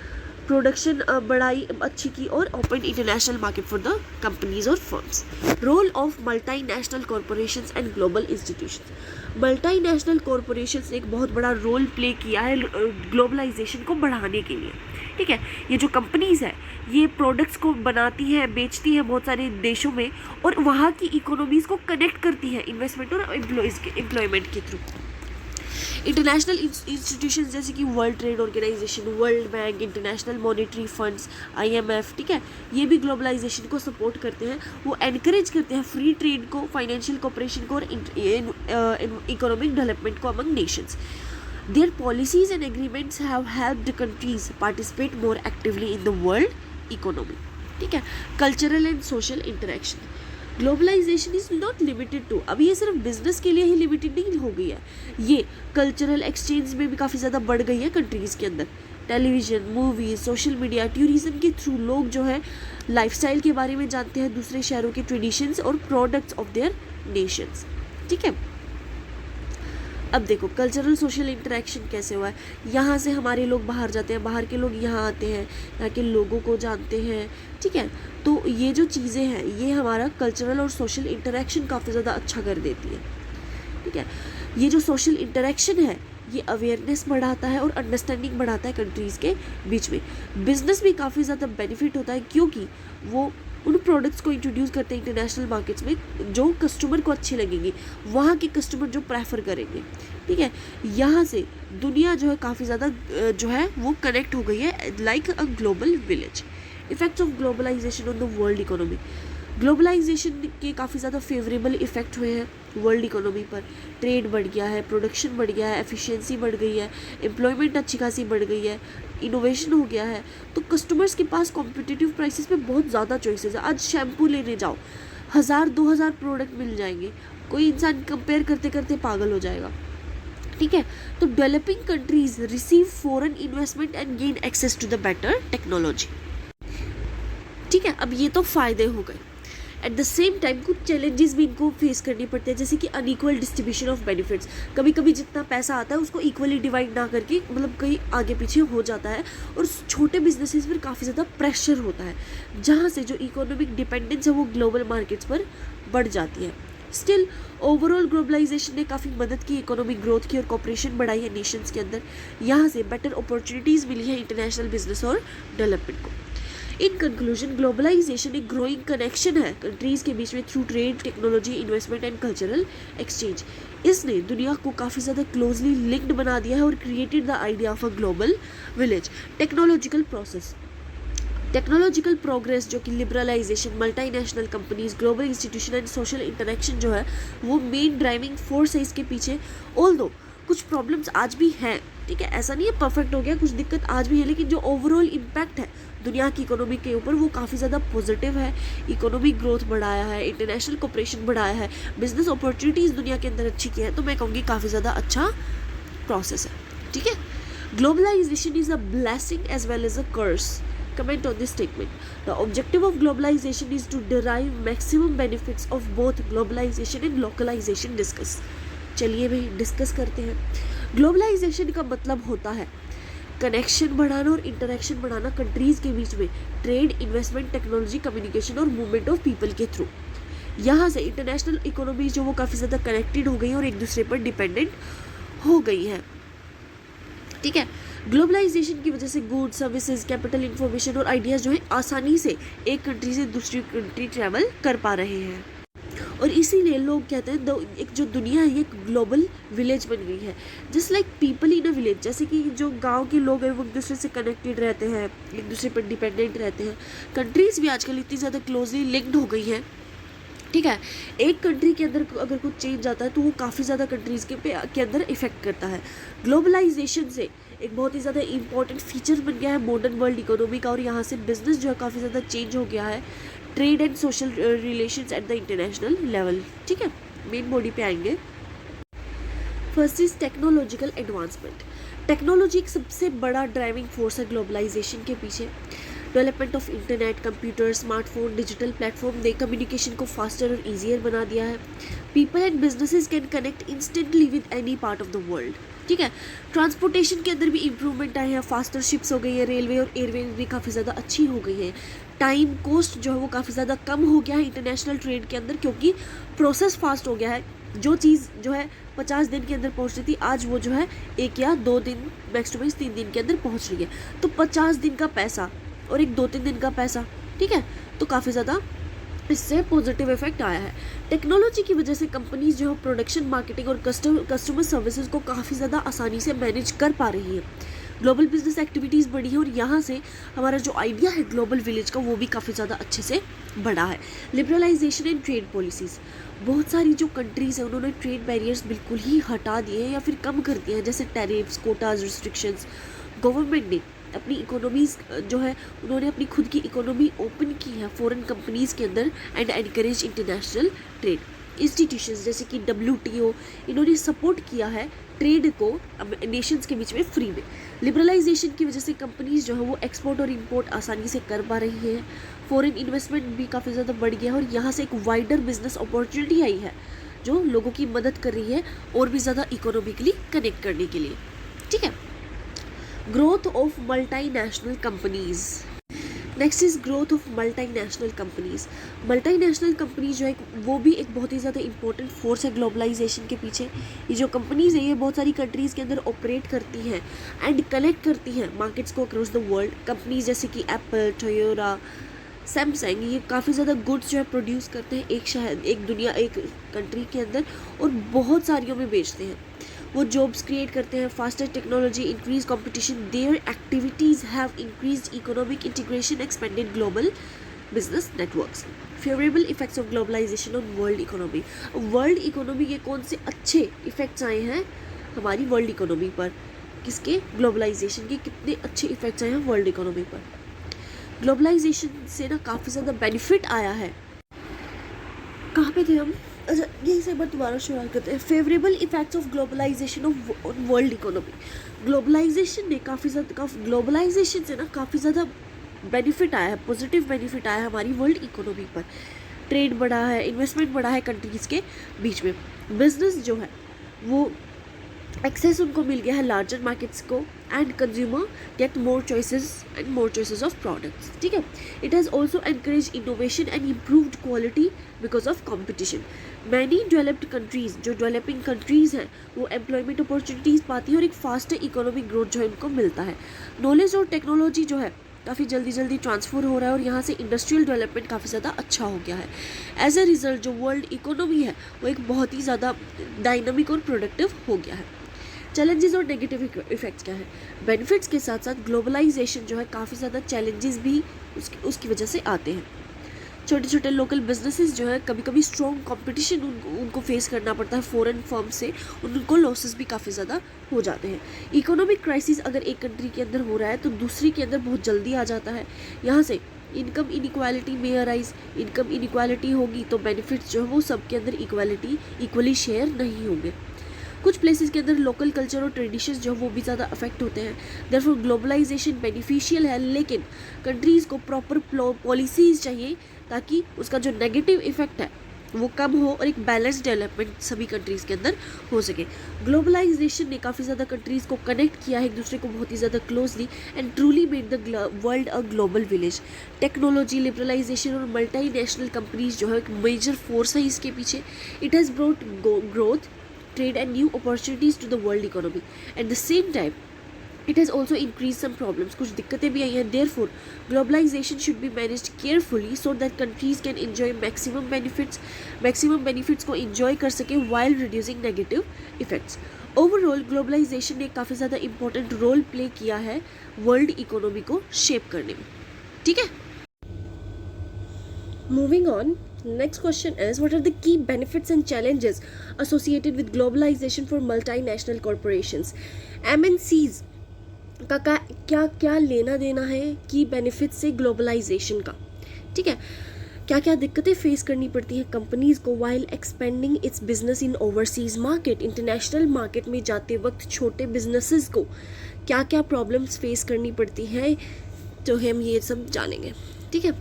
प्रोडक्शन बढ़ाई अच्छी की, और open international market for the companies और firms. Role of multinational corporations and global institutions, multinational corporations ने एक बहुत बड़ा रोल प्ले किया है ग्लोबलाइजेशन को बढ़ाने के लिए, ठीक है। ये जो कंपनीज़ है ये प्रोडक्ट्स को बनाती है, बेचती है बहुत सारे देशों में, और वहाँ की इकोनॉमीज़ को कनेक्ट करती है इन्वेस्टमेंट और एम्प्लॉयमेंट के थ्रू। इंटरनेशनल इंस्टीट्यूशंस जैसे कि World Trade Organization, World Bank, International Monetary Funds, IMF, ठीक है, ये भी ग्लोबलाइजेशन को सपोर्ट करते हैं। वो एनकरेज करते हैं फ्री ट्रेड को, फाइनेंशियल कोऑपरेशन को और इकोनॉमिक डेवलपमेंट को among Nations. Their policies and agreements have helped countries participate more actively in the world economy, ठीक है। Cultural and social interaction, globalisation is not limited to, अभी ये सिर्फ बिजनेस के लिए ही लिमिटेड नहीं हो गई है, ये कल्चरल एक्सचेंज में भी काफ़ी ज़्यादा बढ़ गई है कंट्रीज़ के अंदर। Television, movies, social media, tourism के थ्रू लोग जो है लाइफस्टाइल के बारे में जानते हैं, दूसरे शहरों के ट्रेडिशंस और प्रोडक्ट्स ऑफ देयर नेशंस, ठीक है। अब देखो कल्चरल सोशल इंटरेक्शन कैसे हुआ है, यहाँ से हमारे लोग बाहर जाते हैं, बाहर के लोग यहाँ आते हैं, यहाँ के लोगों को जानते हैं, ठीक है। तो ये जो चीज़ें हैं ये हमारा कल्चरल और सोशल इंटरेक्शन काफ़ी ज़्यादा अच्छा कर देती है, ठीक है। ये जो सोशल इंटरेक्शन है ये अवेयरनेस बढ़ाता है और अंडरस्टैंडिंग बढ़ाता है कंट्रीज़ के बीच में। बिजनेस भी काफ़ी ज़्यादा बेनिफिट होता है क्योंकि वो उन प्रोडक्ट्स को इंट्रोड्यूस करते हैं इंटरनेशनल मार्केट्स में जो कस्टमर को अच्छी लगेंगी, वहाँ के कस्टमर जो प्रेफर करेंगे, ठीक है। यहाँ से दुनिया जो है काफ़ी ज़्यादा जो है वो कनेक्ट हो गई है like a global village. Effects of globalisation on the world economy, globalisation के काफ़ी ज़्यादा फेवरेबल इफ़ेक्ट हुए हैं वर्ल्ड इकोनॉमी पर। ट्रेड बढ़ गया है, प्रोडक्शन बढ़ गया है, एफिशिएंसी बढ़ गई है, एम्प्लॉयमेंट अच्छी खासी बढ़ गई है, इनोवेशन हो गया है। तो कस्टमर्स के पास कॉम्पिटिटिव प्राइसेस पे बहुत ज़्यादा चॉइसेस है। आज शैम्पू लेने जाओ 1000-2000 प्रोडक्ट मिल जाएंगे, कोई इंसान कंपेयर करते करते पागल हो जाएगा, ठीक है। तो developing countries receive foreign investment and gain access to the better technology. ठीक है, अब ये तो फायदे हो गए। एट द सेम टाइम कुछ चैलेंजेस भी इनको फेस करनी पड़ते हैं, जैसे कि अनइक्वल डिस्ट्रीब्यूशन ऑफ बेनिफिट्स। कभी कभी जितना पैसा आता है उसको इक्वली डिवाइड ना करके मतलब कहीं आगे पीछे हो जाता है, और छोटे बिजनेसेस पर काफ़ी ज़्यादा प्रेशर होता है, जहाँ से जो इकोनॉमिक डिपेंडेंस है वो ग्लोबल मार्केट्स पर बढ़ जाती है। स्टिल ओवरऑल ग्लोबलाइजेशन ने काफ़ी मदद की, इकोनॉमिक ग्रोथ की और कॉपरेशन बढ़ाई है नेशंस के अंदर। यहाँ से बेटर अपॉर्चुनिटीज़ मिली है इंटरनेशनल बिजनेस और डेवलपमेंट को। इन कंक्लूजन, ग्लोबलाइजेशन एक ग्रोइंग कनेक्शन है कंट्रीज़ के बीच में through trade, technology, investment and cultural exchange. इसने दुनिया को काफ़ी ज़्यादा क्लोजली लिंक्ड बना दिया है और created the idea of a global village. Technological progress जो कि liberalisation, multinational companies, global institution and social interaction जो है वो मेन ड्राइविंग फोर्स है इसके पीछे। ऑल्दो कुछ प्रॉब्लम्स आज भी हैं, ठीक है, ऐसा नहीं है परफेक्ट हो गया, कुछ दिक्कत आज भी है, लेकिन जो ओवरऑल इम्पैक्ट है दुनिया की इकोनॉमी के ऊपर वो काफ़ी ज़्यादा पॉजिटिव है। इकोनॉमिक ग्रोथ बढ़ाया है, इंटरनेशनल कोऑपरेशन बढ़ाया है, बिजनेस अपॉर्चुनिटीज़ दुनिया के अंदर अच्छी की है, तो मैं कहूँगी काफ़ी ज़्यादा अच्छा प्रोसेस है। ठीक है, globalisation is a blessing as well as a curse. Comment on this statement. The objective of globalization is to derive maximum benefits of both globalization and localization. Discuss. चलिए भाई डिस्कस करते हैं। ग्लोबलाइजेशन का मतलब होता है कनेक्शन बढ़ाना और इंटरेक्शन बढ़ाना कंट्रीज़ के बीच में, ट्रेड, इन्वेस्टमेंट, टेक्नोलॉजी, कम्युनिकेशन और मूवमेंट ऑफ पीपल के थ्रू। यहाँ से इंटरनेशनल इकोनॉमी जो वो काफ़ी ज़्यादा कनेक्टेड हो गई और एक दूसरे पर डिपेंडेंट हो गई है। ठीक है, ग्लोबलाइजेशन की वजह से गुड्स, सर्विसेज, कैपिटल, इंफॉर्मेशन और आइडियाज़ जो है आसानी से एक कंट्री से दूसरी कंट्री ट्रैवल कर पा रहे हैं, और इसीलिए लोग कहते हैं एक जो दुनिया है ये एक ग्लोबल विलेज बन गई है। Just like people in a village, जैसे कि जो गांव के लोग हैं वो एक दूसरे से कनेक्टेड रहते हैं, एक दूसरे पर डिपेंडेंट रहते हैं। कंट्रीज़ भी आजकल इतनी ज़्यादा क्लोजली लिंक्ड हो गई हैं। ठीक है, एक कंट्री के अंदर अगर कुछ चेंज आता है तो वो काफ़ी ज़्यादा कंट्रीज़ के अंदर इफेक्ट करता है। ग्लोबलाइजेशन से एक बहुत ही ज़्यादा इंपॉर्टेंट फीचर बन गया है मॉडर्न वर्ल्ड इकोनॉमी का, और यहाँ से बिजनेस जो है काफ़ी ज़्यादा चेंज हो गया है, trade and social relations at the international level. ठीक है, मेन बॉडी पे आएंगे। First is technological advancement. Technology एक सबसे बड़ा ड्राइविंग फोर्स है ग्लोबलाइजेशन के पीछे। Development of internet, computer, smartphone, digital platform ने कम्युनिकेशन को फास्टर और ईजियर बना दिया है। People and businesses can connect instantly with any part of the world. ठीक है, ट्रांसपोर्टेशन के अंदर भी इम्प्रूवमेंट आए हैं, फास्टर शिप्स हो गई है, रेलवे और एयरवे भी काफ़ी ज़्यादा अच्छी हो गई है। टाइम कॉस्ट जो है वो काफ़ी ज़्यादा कम हो गया है इंटरनेशनल ट्रेड के अंदर, क्योंकि प्रोसेस फास्ट हो गया है। जो चीज़ जो है 50 दिन के अंदर पहुंच रही थी, आज वो जो है 1 या 2 दिन, मैक्स टू मैक्स 3 दिन के अंदर पहुंच रही है। तो 50 दिन का पैसा और एक 2-3 दिन का पैसा, ठीक है, तो काफ़ी ज़्यादा इससे पॉजिटिव इफेक्ट आया है। टेक्नोलॉजी की वजह से कंपनीज जो है प्रोडक्शन, मार्केटिंग और कस्टमर सर्विसेज को काफ़ी ज़्यादा आसानी से मैनेज कर पा रही है। ग्लोबल बिजनेस एक्टिविटीज़ बढ़ी है, और यहाँ से हमारा जो आइडिया है ग्लोबल विलेज का वो भी काफ़ी ज़्यादा अच्छे से बढ़ा है। लिबरलाइजेशन एंड ट्रेड पॉलिसीज़, बहुत सारी जो कंट्रीज़ हैं उन्होंने ट्रेड बैरियर्स बिल्कुल ही हटा दिए हैं या फिर कम कर दिए हैं, जैसे टैरिफ्स, कोटाज, रिस्ट्रिक्शंस। गवर्नमेंट ने अपनी इकोनॉमीज़ जो है उन्होंने अपनी खुद की इकोनॉमी ओपन की है फॉरेन कंपनीज़ के अंदर and encourage international trade. Institutions जैसे कि WTO, इन्होंने सपोर्ट किया है ट्रेड को नेशंस के बीच में फ्री में। लिबरलाइजेशन की वजह से कंपनीज जो है वो एक्सपोर्ट और इंपोर्ट आसानी से कर पा रही हैं। फॉरेन इन्वेस्टमेंट भी काफ़ी ज़्यादा बढ़ गया है, और यहाँ से एक वाइडर बिजनेस अपॉर्चुनिटी आई है जो लोगों की मदद कर रही है और भी ज़्यादा इकोनॉमिकली कनेक्ट करने के लिए। ठीक है, growth of multinational companies. Next is growth of multinational companies. Multinational companies जो है वो भी एक बहुत ही ज़्यादा इंपॉर्टेंट फोर्स है ग्लोबलाइजेशन के पीछे। ये जो कंपनीज़ है ये बहुत सारी कंट्रीज़ के अंदर ऑपरेट करती हैं एंड कलेक्ट करती हैं मार्केट्स को अक्रॉस द वर्ल्ड। कंपनीज जैसे कि एप्पल, टोयोटा, सैमसंग, ये काफ़ी ज़्यादा गुड्स जो है प्रोड्यूस करते हैं एक शहर, एक दुनिया, एक कंट्री के अंदर, और बहुत सारियों में बेचते हैं। वो जॉब्स क्रिएट करते हैं, faster technology, increase competition. Their activities have increased economic integration, expanded global business networks. Favourable effects of globalisation on world economy. World economy के कौन से अच्छे इफेक्ट्स आए हैं हमारी वर्ल्ड इकोनॉमी पर? किसके? ग्लोबलाइजेशन के कितने अच्छे इफेक्ट्स आए हैं वर्ल्ड इकोनॉमी पर। ग्लोबलाइजेशन से ना काफ़ी ज़्यादा बेनिफिट आया है। कहाँ पे थे हम? अच्छा, यही से एक बार दोबारा शुरुआत करते हैं। Favourable effects of globalisation of world economy. Globalisation ने ग्लोबलाइजेशन से ना काफ़ी ज़्यादा बेनिफिट आया है, पॉजिटिव बेनिफिट आया है हमारी वर्ल्ड इकोनॉमी पर। ट्रेड बढ़ा है, इन्वेस्टमेंट बढ़ा है कंट्रीज़ के बीच में, बिजनेस जो है वो एक्सेस उनको मिल गया है लार्जर मार्केट्स को, and consumer get more choices of products. ठीक है, it has also encourage innovation and improved quality because of competition. Many developed countries, जो डेवलपिंग कंट्रीज़ हैं, वो एम्प्लॉयमेंट अपॉर्चुनिटीज़ पाती हैं और एक फास्टर इकोनॉमिक ग्रोथ जो है उनको मिलता है। नॉलेज और टेक्नोलॉजी जो है काफ़ी जल्दी ट्रांसफ़र हो रहा है और यहाँ से इंडस्ट्रियल डेवलपमेंट काफ़ी ज़्यादा अच्छा हो गया है। एज ए रिज़ल्ट जो वर्ल्ड इकोनॉमी है वो एक बहुत ही ज़्यादा डायनामिक और प्रोडक्टिव हो गया है। चैलेंजेस और नेगेटिव इफेक्ट्स क्या है? बेनिफिट्स के साथ साथ ग्लोबलाइजेशन जो है काफ़ी ज़्यादा चैलेंजेस भी उसकी वजह से आते हैं। छोटे छोटे लोकल बिजनेसेस जो है कभी कभी स्ट्रॉन्ग कंपटीशन उनको फेस करना पड़ता है फॉरेन फर्म से, उनको लॉसेस भी काफ़ी ज़्यादा हो जाते हैं। इकोनॉमिक क्राइसिस अगर एक कंट्री के अंदर हो रहा है तो दूसरी के अंदर बहुत जल्दी आ जाता है। यहाँ से इनकम इनइक्वालिटी में अराइज, इनकम इनइक्वालिटी होगी तो बेनिफिट्स जो है वो सबके अंदर इक्वली शेयर नहीं होंगे। कुछ प्लेसेस के अंदर लोकल कल्चर और ट्रेडिशंस जो वो भी ज़्यादा अफेक्ट होते हैं। देयरफॉर ग्लोबलाइजेशन बेनिफिशियल है, लेकिन कंट्रीज़ को प्रॉपर पॉलिसीज़ चाहिए ताकि उसका जो नेगेटिव इफेक्ट है वो कम हो और एक बैलेंस डेवलपमेंट सभी कंट्रीज़ के अंदर हो सके। ग्लोबलाइजेशन ने काफ़ी ज़्यादा कंट्रीज़ को कनेक्ट किया है एक दूसरे को बहुत ही ज़्यादा closely and truly made the world a global village. Technology, liberalisation और मल्टी नेशनल कंपनीज जो है एक मेजर फोर्स है इसके पीछे। It has brought growth, trade and new opportunities to the world economy. At the same time, it has also increased some problems. कुछ दिक्कतें भी आई हैं। Therefore, globalization should be managed carefully so that countries can enjoy maximum benefits को enjoy कर सके while reducing negative effects. Overall, globalization ने काफ़ी ज़्यादा important role play किया है world economy को shape करने में। ठीक है? Moving on, next question is, what are the key benefits and challenges associated with globalization for multinational corporations? MNCs का क्या क्या लेना देना है की बेनिफिट से ग्लोबलाइजेशन का? ठीक है, क्या क्या दिक्कतें फेस करनी पड़ती हैं कंपनीज को while expanding it's business in overseas market. International market में जाते वक्त छोटे बिजनेसेस को क्या क्या प्रॉब्लम्स फेस करनी पड़ती हैं, तो हम ये सब जानेंगे। ठीक है,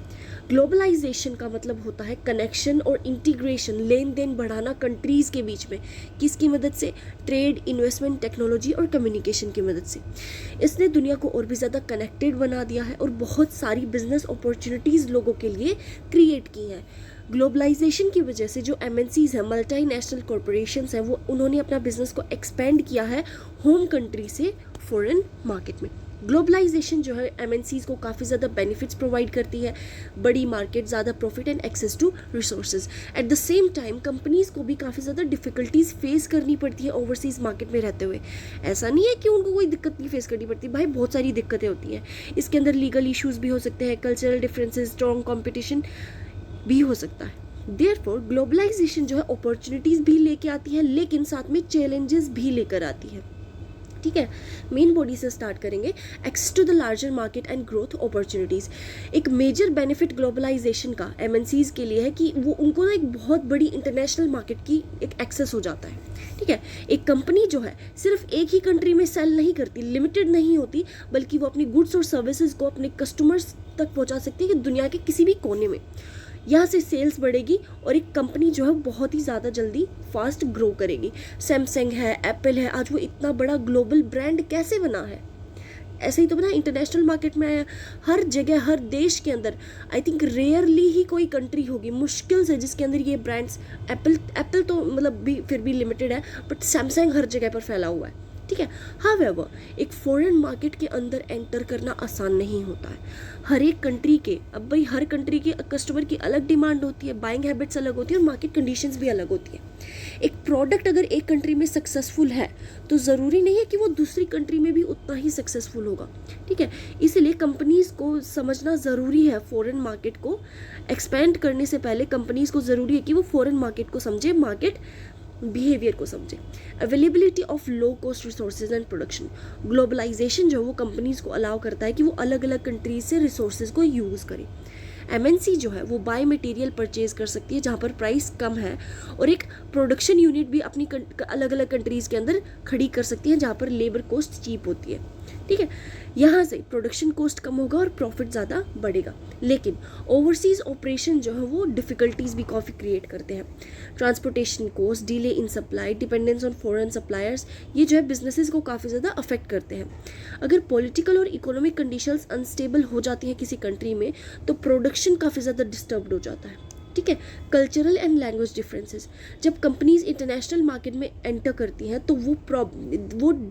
ग्लोबलाइजेशन का मतलब होता है कनेक्शन और इंटीग्रेशन, लेन देन बढ़ाना कंट्रीज़ के बीच में। किसकी मदद से? ट्रेड, इन्वेस्टमेंट, टेक्नोलॉजी और कम्युनिकेशन की मदद से। इसने दुनिया को और भी ज़्यादा कनेक्टेड बना दिया है और बहुत सारी बिजनेस अपॉर्चुनिटीज़ लोगों के लिए क्रिएट की हैं। ग्लोबलाइजेशन की वजह से जो MNCs हैं, मल्टी नेशनल कॉरपोरेशंस हैं, वो उन्होंने अपना बिजनेस को एक्सपेंड किया है होम कंट्री से फॉरेन मार्केट में। ग्लोबलाइजेशन जो है MNCs को काफ़ी ज़्यादा बेनिफिट्स प्रोवाइड करती है, बड़ी मार्केट, ज़्यादा profit and access to resources. At the same time companies को भी काफ़ी ज़्यादा डिफ़िकल्टीज़ फेस करनी पड़ती है ओवरसीज़ मार्केट में रहते हुए। ऐसा नहीं है कि उनको कोई दिक्कत नहीं फेस करनी पड़ती, भाई बहुत सारी दिक्कतें होती हैं। इसके अंदर लीगल इशूज़ भी हो सकते हैं, कल्चरल डिफरेंसेस, स्ट्रॉन्ग कॉम्पिटिशन भी हो सकता है। देयरफॉर ग्लोबलाइजेशन जो है अपॉर्चुनिटीज़ भी लेके आती है, लेकिन साथ में चैलेंजेस भी लेकर आती है। ठीक है, मेन बॉडी से स्टार्ट करेंगे। Access to the larger market and growth opportunities. एक मेजर बेनिफिट ग्लोबलाइजेशन का MNCs के लिए है कि वो उनको ना एक बहुत बड़ी इंटरनेशनल मार्केट की एक एक्सेस हो जाता है। ठीक है, एक कंपनी जो है सिर्फ एक ही कंट्री में सेल नहीं करती, लिमिटेड नहीं होती, बल्कि वो अपनी गुड्स और सर्विसेज को अपने कस्टमर्स तक पहुंचा सकती है कि दुनिया के किसी भी कोने में। यहाँ से सेल्स बढ़ेगी और एक कंपनी जो है बहुत ही ज़्यादा जल्दी फास्ट ग्रो करेगी। सैमसंग है, एप्पल है, आज वो इतना बड़ा ग्लोबल ब्रांड कैसे बना है? ऐसे ही तो बना, इंटरनेशनल मार्केट में आया। हर जगह, हर देश के अंदर आई थिंक रेयरली ही कोई कंट्री होगी, मुश्किल से, जिसके अंदर ये ब्रांड्स, एप्पल तो मतलब भी फिर भी लिमिटेड है, बट सैमसंग हर जगह पर फैला हुआ है। ठीक है, हावेवर एक फॉरेन मार्केट के अंदर एंटर करना आसान नहीं होता है। हर एक कंट्री के, अब भाई हर कंट्री के कस्टमर की अलग डिमांड होती है, बाइंग हैबिट्स अलग होती है और मार्केट कंडीशंस भी अलग होती है। एक प्रोडक्ट अगर एक कंट्री में सक्सेसफुल है तो ज़रूरी नहीं है कि वो दूसरी कंट्री में भी उतना ही सक्सेसफुल होगा। ठीक है, इसीलिए कंपनीज़ को समझना ज़रूरी है, फॉरेन मार्केट को एक्सपेंड करने से पहले कंपनीज़ को ज़रूरी है कि वो फॉरेन मार्केट को समझे, मार्केट बिहेवियर को समझे। Availability of low cost resources and production. Globalisation जो वो कंपनीज़ को अलाउ करता है कि वो अलग अलग कंट्रीज से रिसोर्सेज को यूज़ करें। MNC जो है वो बाय मटेरियल परचेज कर सकती है जहाँ पर प्राइस कम है, और एक प्रोडक्शन यूनिट भी अपनी अलग अलग कंट्रीज़ के अंदर खड़ी कर सकती है जहाँ पर लेबर कॉस्ट चीप होती है। ठीक है, यहाँ से प्रोडक्शन कॉस्ट कम होगा और प्रॉफिट ज़्यादा बढ़ेगा। लेकिन ओवरसीज़ ऑपरेशन जो है वो डिफ़िकल्टीज़ भी काफ़ी क्रिएट करते हैं। Transportation cost, delay in supply, dependence on foreign suppliers, ये जो है बिजनेसेस को काफ़ी ज़्यादा अफेक्ट करते हैं। अगर पॉलिटिकल और इकोनॉमिक कंडीशंस अनस्टेबल हो जाती हैं किसी कंट्री में तो प्रोडक्शन काफ़ी ज़्यादा डिस्टर्ब्ड हो जाता है। ठीक है, कल्चरल एंड लैंग्वेज डिफरेंसेस, जब कंपनीज इंटरनेशनल मार्केट में एंटर करती हैं तो वो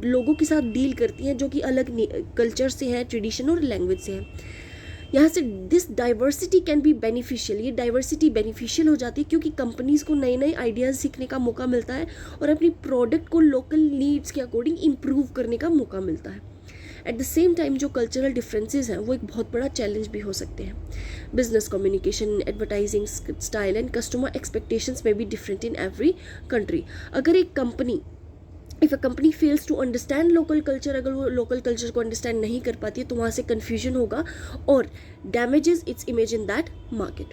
लोगों के साथ डील करती हैं जो कि अलग कल्चर से हैं, ट्रेडिशन और लैंग्वेज से हैं। यहाँ से this diversity can be beneficial, ये डाइवर्सिटी बेनिफिशियल हो जाती है क्योंकि कंपनीज को नए नए आइडियाज़ सीखने का मौका मिलता है और अपनी प्रोडक्ट को लोकल नीड्स के अकॉर्डिंग इम्प्रूव करने का मौका मिलता है। एट द सेम टाइम जो कल्चरल डिफरेंसेस हैं वो एक बहुत बड़ा चैलेंज भी हो सकते हैं। Business communication, advertising style and customer expectations में भी डिफरेंट इन एवरी कंट्री। अगर एक company if a company fails to understand local culture, अगर वो लोकल कल्चर को अंडरस्टैंड नहीं कर पाती है तो वहाँ से कन्फ्यूजन होगा और damages its image in that market.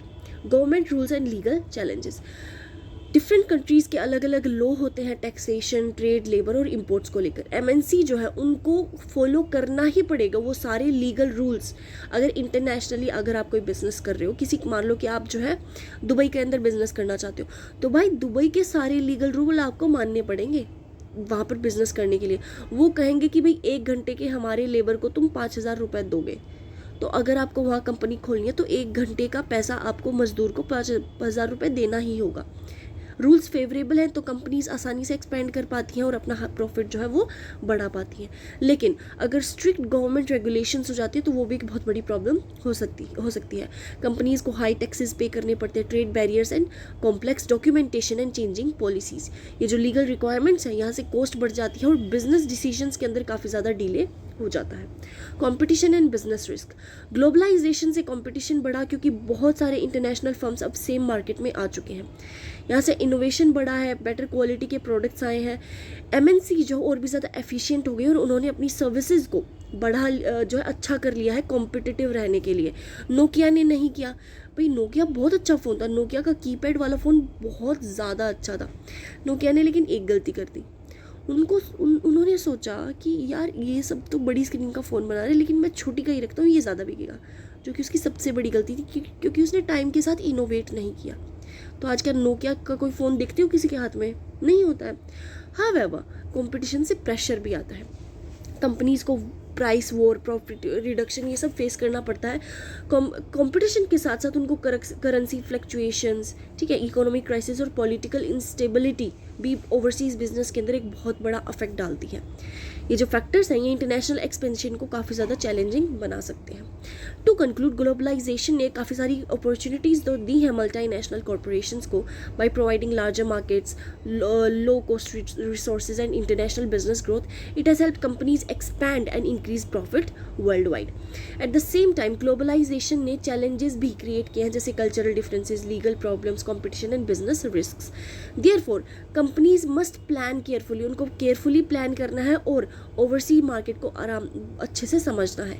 Government rules and legal challenges, different countries के अलग अलग लॉ होते हैं टैक्सेशन, ट्रेड, लेबर और इंपोर्ट्स को लेकर। MNC जो है उनको फॉलो करना ही पड़ेगा वो सारे लीगल रूल्स। अगर इंटरनेशनली अगर आप कोई बिजनेस कर रहे हो, किसी मान लो कि आप जो है दुबई के अंदर बिजनेस करना चाहते हो तो भाई दुबई के सारे लीगल रूल आपको मानने पड़ेंगे वहाँ पर बिजनेस करने के लिए। वो कहेंगे कि भाई 1 घंटे के हमारे लेबर को तुम 5,000 रुपये दोगे, तो अगर आपको वहाँ कंपनी खोलनी है तो 1 घंटे का पैसा आपको मजदूर को 5,000 रुपये देना ही होगा। रूल्स फेवरेबल हैं तो कंपनीज आसानी से एक्सपेंड कर पाती हैं और अपना प्रॉफिट जो है वो बढ़ा पाती हैं। लेकिन अगर स्ट्रिक्ट गवर्नमेंट रेगुलेशंस हो जाती है तो वो भी एक बहुत बड़ी प्रॉब्लम हो सकती है। कंपनीज को हाई टैक्सेस पे करने पड़ते हैं, trade barriers and complex documentation and changing policies, ये जो लीगल रिक्वायरमेंट्स हैं यहाँ से कॉस्ट बढ़ जाती है और बिजनेस डिसीजंस के अंदर काफ़ी ज़्यादा डिले हो जाता है। Competition and business risk, globalisation से कंपटीशन बढ़ा क्योंकि बहुत सारे इंटरनेशनल फर्म्स अब सेम मार्केट में आ चुके हैं। यहाँ से इनोवेशन बढ़ा है, बेटर क्वालिटी के प्रोडक्ट्स आए हैं। MNC जो और भी ज़्यादा एफिशिएंट हो गई और उन्होंने अपनी सर्विसेज को बढ़ा जो है अच्छा कर लिया है कॉम्पिटिटिव रहने के लिए। नोकिया ने नहीं किया भाई, नोकिया बहुत अच्छा फ़ोन था, नोकिया का कीपैड वाला फ़ोन बहुत ज़्यादा अच्छा था। नोकिया ने लेकिन एक गलती कर दी, उन्होंने सोचा कि यार ये सब तो बड़ी स्क्रीन का फ़ोन बना रहे हैं लेकिन मैं छोटी का ही रखता हूँ, ये ज़्यादा बिकेगा, जो कि उसकी सबसे बड़ी गलती थी क्योंकि उसने टाइम के साथ इनोवेट नहीं किया। तो आज क्या नोकिया का कोई फ़ोन देखते हो किसी के हाथ में? नहीं होता है। हाउएवर कंपटीशन से प्रेशर भी आता है, कंपनीज़ को प्राइस वॉर, प्रॉफिट रिडक्शन, ये सब फेस करना पड़ता है। कंपटीशन के साथ साथ उनको करेंसी फ्लक्चुएशंस, ठीक है, इकोनॉमिक क्राइसिस और पॉलिटिकल इंस्टेबिलिटी भी ओवरसीज़ बिजनेस के अंदर एक बहुत बड़ा अफेक्ट डालती है। ये जो फैक्टर्स हैं ये इंटरनेशनल एक्सपेंशन को काफ़ी ज़्यादा चैलेंजिंग बना सकते हैं। टू कंक्लूड, ग्लोबलाइजेशन ने काफ़ी सारी अपॉर्चुनिटीज़ तो दी हैं मल्टीनेशनल कॉरपोरेशंस को by providing larger markets, low cost resources and international business growth. It has help companies expand and increase profit world wide. At the same time globalisation ने चैलेंजेस भी क्रिएट किए हैं जैसे cultural differences, legal problems, competition and business risk. Therefore companies must plan carefully, उनको केयरफुली प्लान करना है और ओवरसीज मार्केट को अच्छे से समझना है।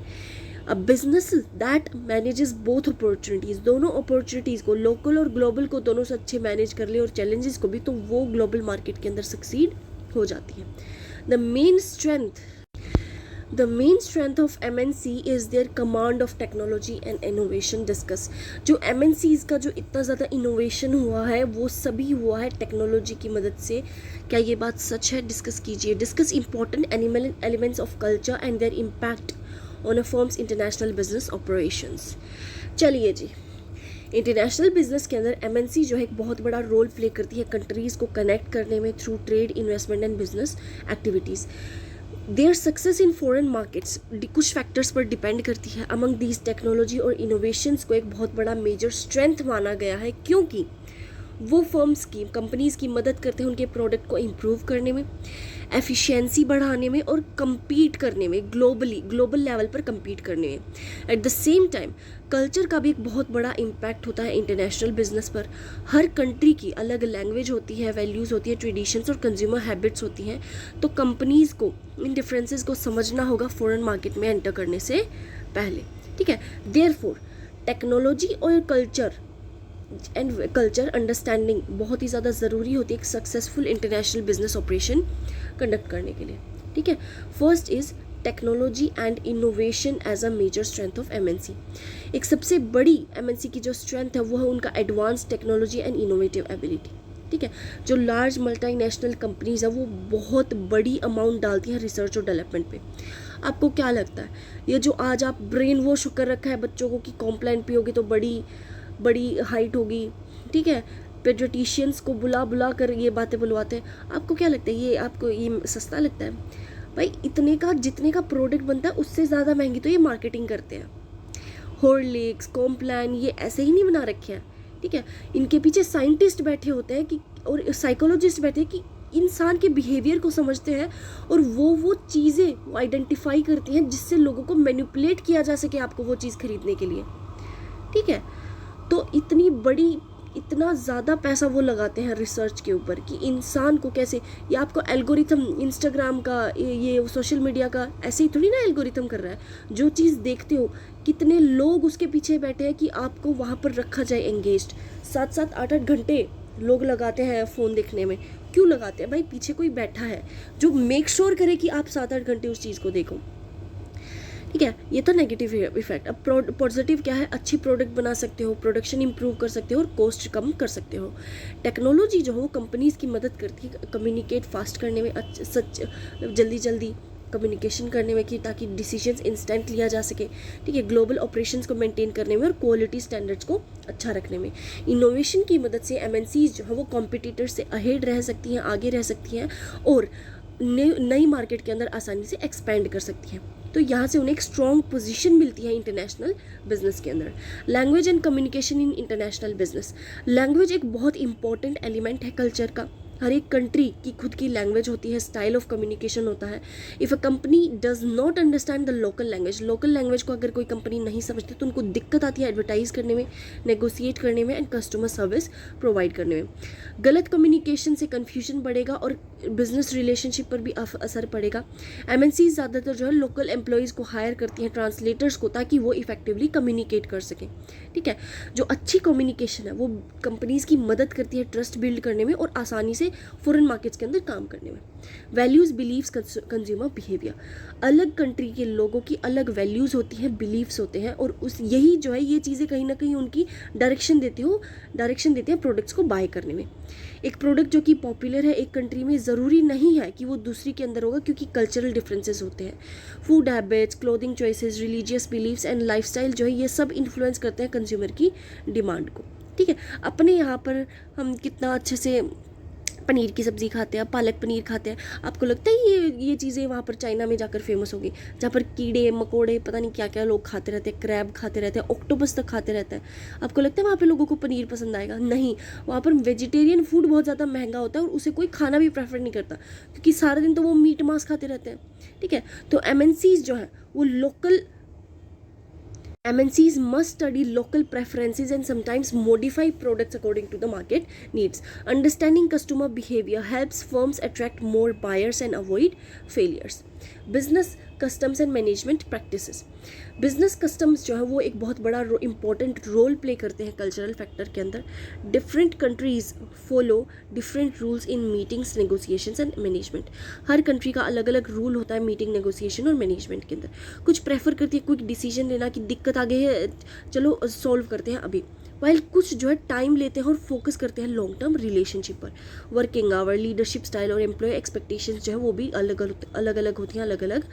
A business that manages both opportunities, दोनों अपॉर्चुनिटीज़ को, लोकल और ग्लोबल को, दोनों से अच्छे मैनेज कर ले और चैलेंजेस को भी, तो वो ग्लोबल मार्केट के अंदर सक्सीड हो जाती है। The main strength of MNC is their command of technology and innovation discuss। जो MNCs का जो इतना ज़्यादा इनोवेशन हुआ है वो सभी हुआ है टेक्नोलॉजी की मदद से। क्या ये बात सच है? डिस्कस कीजिए। Discuss important elements of culture and there impact on a firms international business operations. चलिए जी, इंटरनेशनल बिजनेस के अंदर MNC जो है एक बहुत बड़ा रोल प्ले करती है कंट्रीज़ को कनेक्ट करने में through trade, investment and business activities. Their success in foreign markets कुछ फैक्टर्स पर डिपेंड करती है। अमंग दीज टेक्नोलॉजी और इनोवेशंस को एक बहुत बड़ा मेजर स्ट्रेंथ माना गया है क्योंकि वो फर्म्स की, कंपनीज़ की मदद करते हैं उनके प्रोडक्ट को इम्प्रूव करने में, एफिशिएंसी बढ़ाने में और compete करने में, ग्लोबल लेवल पर compete करने में। Eight the same time culture का भी एक बहुत बड़ा इम्पैक्ट होता है इंटरनेशनल बिजनेस पर। हर कंट्री की अलग लैंग्वेज होती है, वैल्यूज़ होती है, ट्रेडिशंस और कंज्यूमर हैबिट्स होती हैं, तो कंपनीज़ को इन डिफरेंसेस को समझना होगा फॉरेन मार्केट में एंटर करने से पहले, ठीक है। देयरफॉर टेक्नोलॉजी और कल्चर अंडरस्टैंडिंग बहुत ही ज़्यादा ज़रूरी होती है एक successful international business operation conduct करने के लिए, ठीक है। First is technology and innovation as a major strength of MNC. एक सबसे बड़ी एमएनसी की जो स्ट्रेंथ है वो है उनका advance technology and innovative ability, ठीक है। जो लार्ज मल्टीनेशनल कंपनीज है वो बहुत बड़ी अमाउंट डालती हैं रिसर्च और डेवलपमेंट पे। आपको क्या लगता है ये जो आज आप ब्रेन वॉश कर रखा है बच्चों को कि कॉम्प्लान पियोगे तो बड़ी बड़ी हाइट होगी, ठीक है, पेडियाट्रिशियंस को बुला बुला कर ये बातें बुलवाते हैं, आपको क्या लगता है ये आपको ये सस्ता लगता है? भाई इतने का जितने का प्रोडक्ट बनता है उससे ज़्यादा महंगी तो ये मार्केटिंग करते हैं। हॉर्लिक्स, कॉम्प्लान ये ऐसे ही नहीं बना रखे हैं, ठीक है। इनके पीछे साइंटिस्ट बैठे होते हैं कि और साइकोलॉजिस्ट बैठे हैं कि इंसान के बिहेवियर को समझते हैं और वो चीज़ें वो आइडेंटिफाई करती हैं जिससे लोगों को मैनिपुलेट किया जा सके आपको वो चीज़ खरीदने के लिए, ठीक है। तो इतना ज़्यादा पैसा वो लगाते हैं रिसर्च के ऊपर कि इंसान को कैसे, या आपको एल्गोरिथम इंस्टाग्राम का ये सोशल मीडिया का ऐसे ही थोड़ी ना एल्गोरिथम कर रहा है। जो चीज़ देखते हो कितने लोग उसके पीछे बैठे हैं कि आपको वहाँ पर रखा जाए एंगेज्ड। 7-7, 8-8 घंटे लोग लगाते हैं फ़ोन देखने में। क्यों लगाते हैं भाई? पीछे कोई बैठा है जो मेक श्योर करे कि आप 7-8 घंटे उस चीज़ को देखो, ठीक है। ये तो नेगेटिव इफेक्ट। अब पॉजिटिव क्या है? अच्छी प्रोडक्ट बना सकते हो, प्रोडक्शन इंप्रूव कर सकते हो और कॉस्ट कम कर सकते हो। टेक्नोलॉजी जो हो कंपनीज़ की मदद करती है कम्युनिकेट फास्ट करने में, जल्दी कम्युनिकेशन करने में कि ताकि डिसीजंस इंस्टेंट लिया जा सके, ठीक है। ग्लोबल ऑपरेशंस को मेंटेन करने में और क्वालिटी स्टैंडर्ड्स को अच्छा रखने में। इनोवेशन की मदद से एमएनसीज जो है वो कॉम्पिटिटर्स से अहेड रह सकती हैं, आगे रह सकती हैं और नई मार्केट के अंदर आसानी से एक्सपेंड कर सकती हैं। तो यहाँ से उन्हें एक स्ट्रॉन्ग पोजीशन मिलती है इंटरनेशनल बिजनेस के अंदर। Language and communication in international business. Language एक बहुत इंपॉर्टेंट एलिमेंट है कल्चर का। हर एक कंट्री की खुद की लैंग्वेज होती है, स्टाइल ऑफ कम्युनिकेशन होता है। If a company does not understand the local language को अगर कोई कंपनी नहीं समझती तो उनको दिक्कत आती है एडवर्टाइज करने में, नेगोशिएट करने में एंड कस्टमर सर्विस प्रोवाइड करने में। गलत कम्युनिकेशन से कन्फ्यूजन बढ़ेगा और बिजनेस रिलेशनशिप पर भी असर पड़ेगा। एमएनसी ज़्यादातर जो है लोकल एम्प्लॉयज़ को हायर करती हैं, ट्रांसलेटर्स को, ताकि वो इफेक्टिवली कम्युनिकेट कर सकें, ठीक है। जो अच्छी कम्युनिकेशन है वो कंपनीज़ की मदद करती है ट्रस्ट बिल्ड करने में और आसानी से फॉरेन मार्केट्स के अंदर काम करने में। Values, beliefs, consumer behaviour. अलग कंट्री के लोगों की अलग वैल्यूज़ होती हैं, बिलीव्स होते हैं और यही जो है ये चीज़ें कहीं ना कहीं उनकी डायरेक्शन देती हैं प्रोडक्ट्स को बाय करने में। एक प्रोडक्ट जो कि पॉपुलर है एक कंट्री में ज़रूरी नहीं है कि वो दूसरी के अंदर होगा, क्योंकि कल्चरल डिफरेंसेस होते हैं। Food habits, clothing choices, religious beliefs and lifestyle जो है ये सब इन्फ्लुएंस करते हैं कंज्यूमर की डिमांड को, ठीक है। अपने यहाँ पर हम कितना अच्छे से पनीर की सब्ज़ी खाते हैं, पालक पनीर खाते हैं, आपको लगता है ये चीज़ें वहाँ पर चाइना में जाकर फेमस होगी, जहाँ पर कीड़े मकोड़े पता नहीं क्या क्या लोग खाते रहते हैं, क्रैब खाते रहते हैं, ऑक्टोपस तक खाते रहते हैं। आपको लगता है वहाँ पे लोगों को पनीर पसंद आएगा? नहीं, वहाँ पर वेजिटेरियन फूड बहुत ज़्यादा महंगा होता है और उसे कोई खाना भी प्रेफर नहीं करता, क्योंकि सारा दिन तो वो मीट मांस खाते रहते हैं, ठीक है। तो एमएनसीज जो है वो MNCs must study local preferences and sometimes modify products according to the market needs. Understanding customer behavior helps firms attract more buyers and avoid failures. Business customs and management practices. Business customs जो है वो एक बहुत बड़ा इंपॉर्टेंट रोल प्ले करते हैं कल्चरल फैक्टर के अंदर। Different countries follow different rules in meetings, negotiations and management. Her country का अलग अलग रूल होता है मीटिंग, नेगोशिएशन और मैनेजमेंट के अंदर। कुछ प्रेफर करती है क्विक डिसीजन लेना कि दिक्कत आ गई है चलो सॉल्व करते हैं अभी, वाइल कुछ जो है टाइम लेते हैं और फोकस करते हैं लॉन्ग टर्म रिलेशनशिप पर। वर्किंग आवर, लीडरशिप स्टाइल और एम्प्लॉय एक्सपेक्टेशंस जो है वो भी अलग अलग होती हैं अलग अलग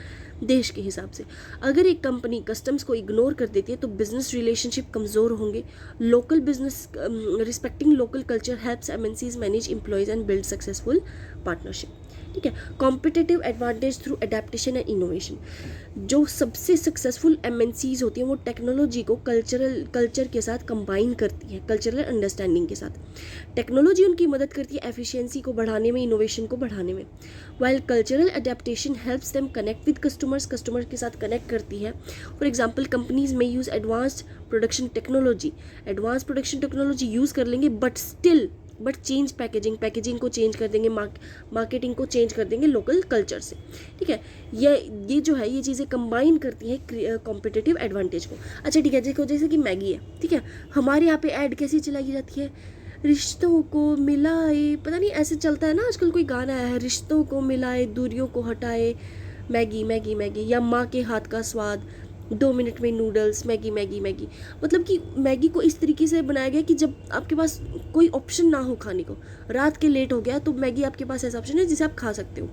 देश के हिसाब से। अगर एक कंपनी कस्टम्स को इग्नोर कर देती है तो बिजनेस रिलेशनशिप कमज़ोर होंगे। Local business respecting local culture helps MNCs manage employees and build successful partnership, ठीक है। Competitive advantage through adaptation and innovation. जो सबसे सक्सेसफुल एमएनसीज होती हैं वो टेक्नोलॉजी को कल्चर के साथ कंबाइन करती हैं, कल्चरल अंडरस्टैंडिंग के साथ। टेक्नोलॉजी उनकी मदद करती है एफिशिएंसी को बढ़ाने में, इनोवेशन को बढ़ाने में। While cultural adaptation helps them connect with customers के साथ कनेक्ट करती है। फॉर एग्जाम्पल कंपनीज में use advanced production technology use कर लेंगे, but still but change packaging को चेंज कर देंगे, मार्केटिंग को चेंज कर देंगे लोकल कल्चर से, ठीक है। ये जो है ये चीज़ें कंबाइन करती है कॉम्पिटिटिव एडवांटेज को। अच्छा ठीक है, देखो जैसे कि मैगी है, ठीक है, हमारे यहाँ पे ऐड कैसी चलाई जाती है, रिश्तों को मिलाए, पता नहीं ऐसे चलता है ना आजकल, कोई गाना आया है, रिश्तों को मिलाए दूरियों को हटाए, मैगी मैगी मैगी, या माँ के हाथ का स्वाद, 2 मिनट में नूडल्स, मैगी मैगी मैगी। मतलब कि मैगी को इस तरीके से बनाया गया कि जब आपके पास कोई ऑप्शन ना हो खाने को, रात के लेट हो गया तो मैगी आपके पास ऐसा ऑप्शन है जिसे आप खा सकते हो,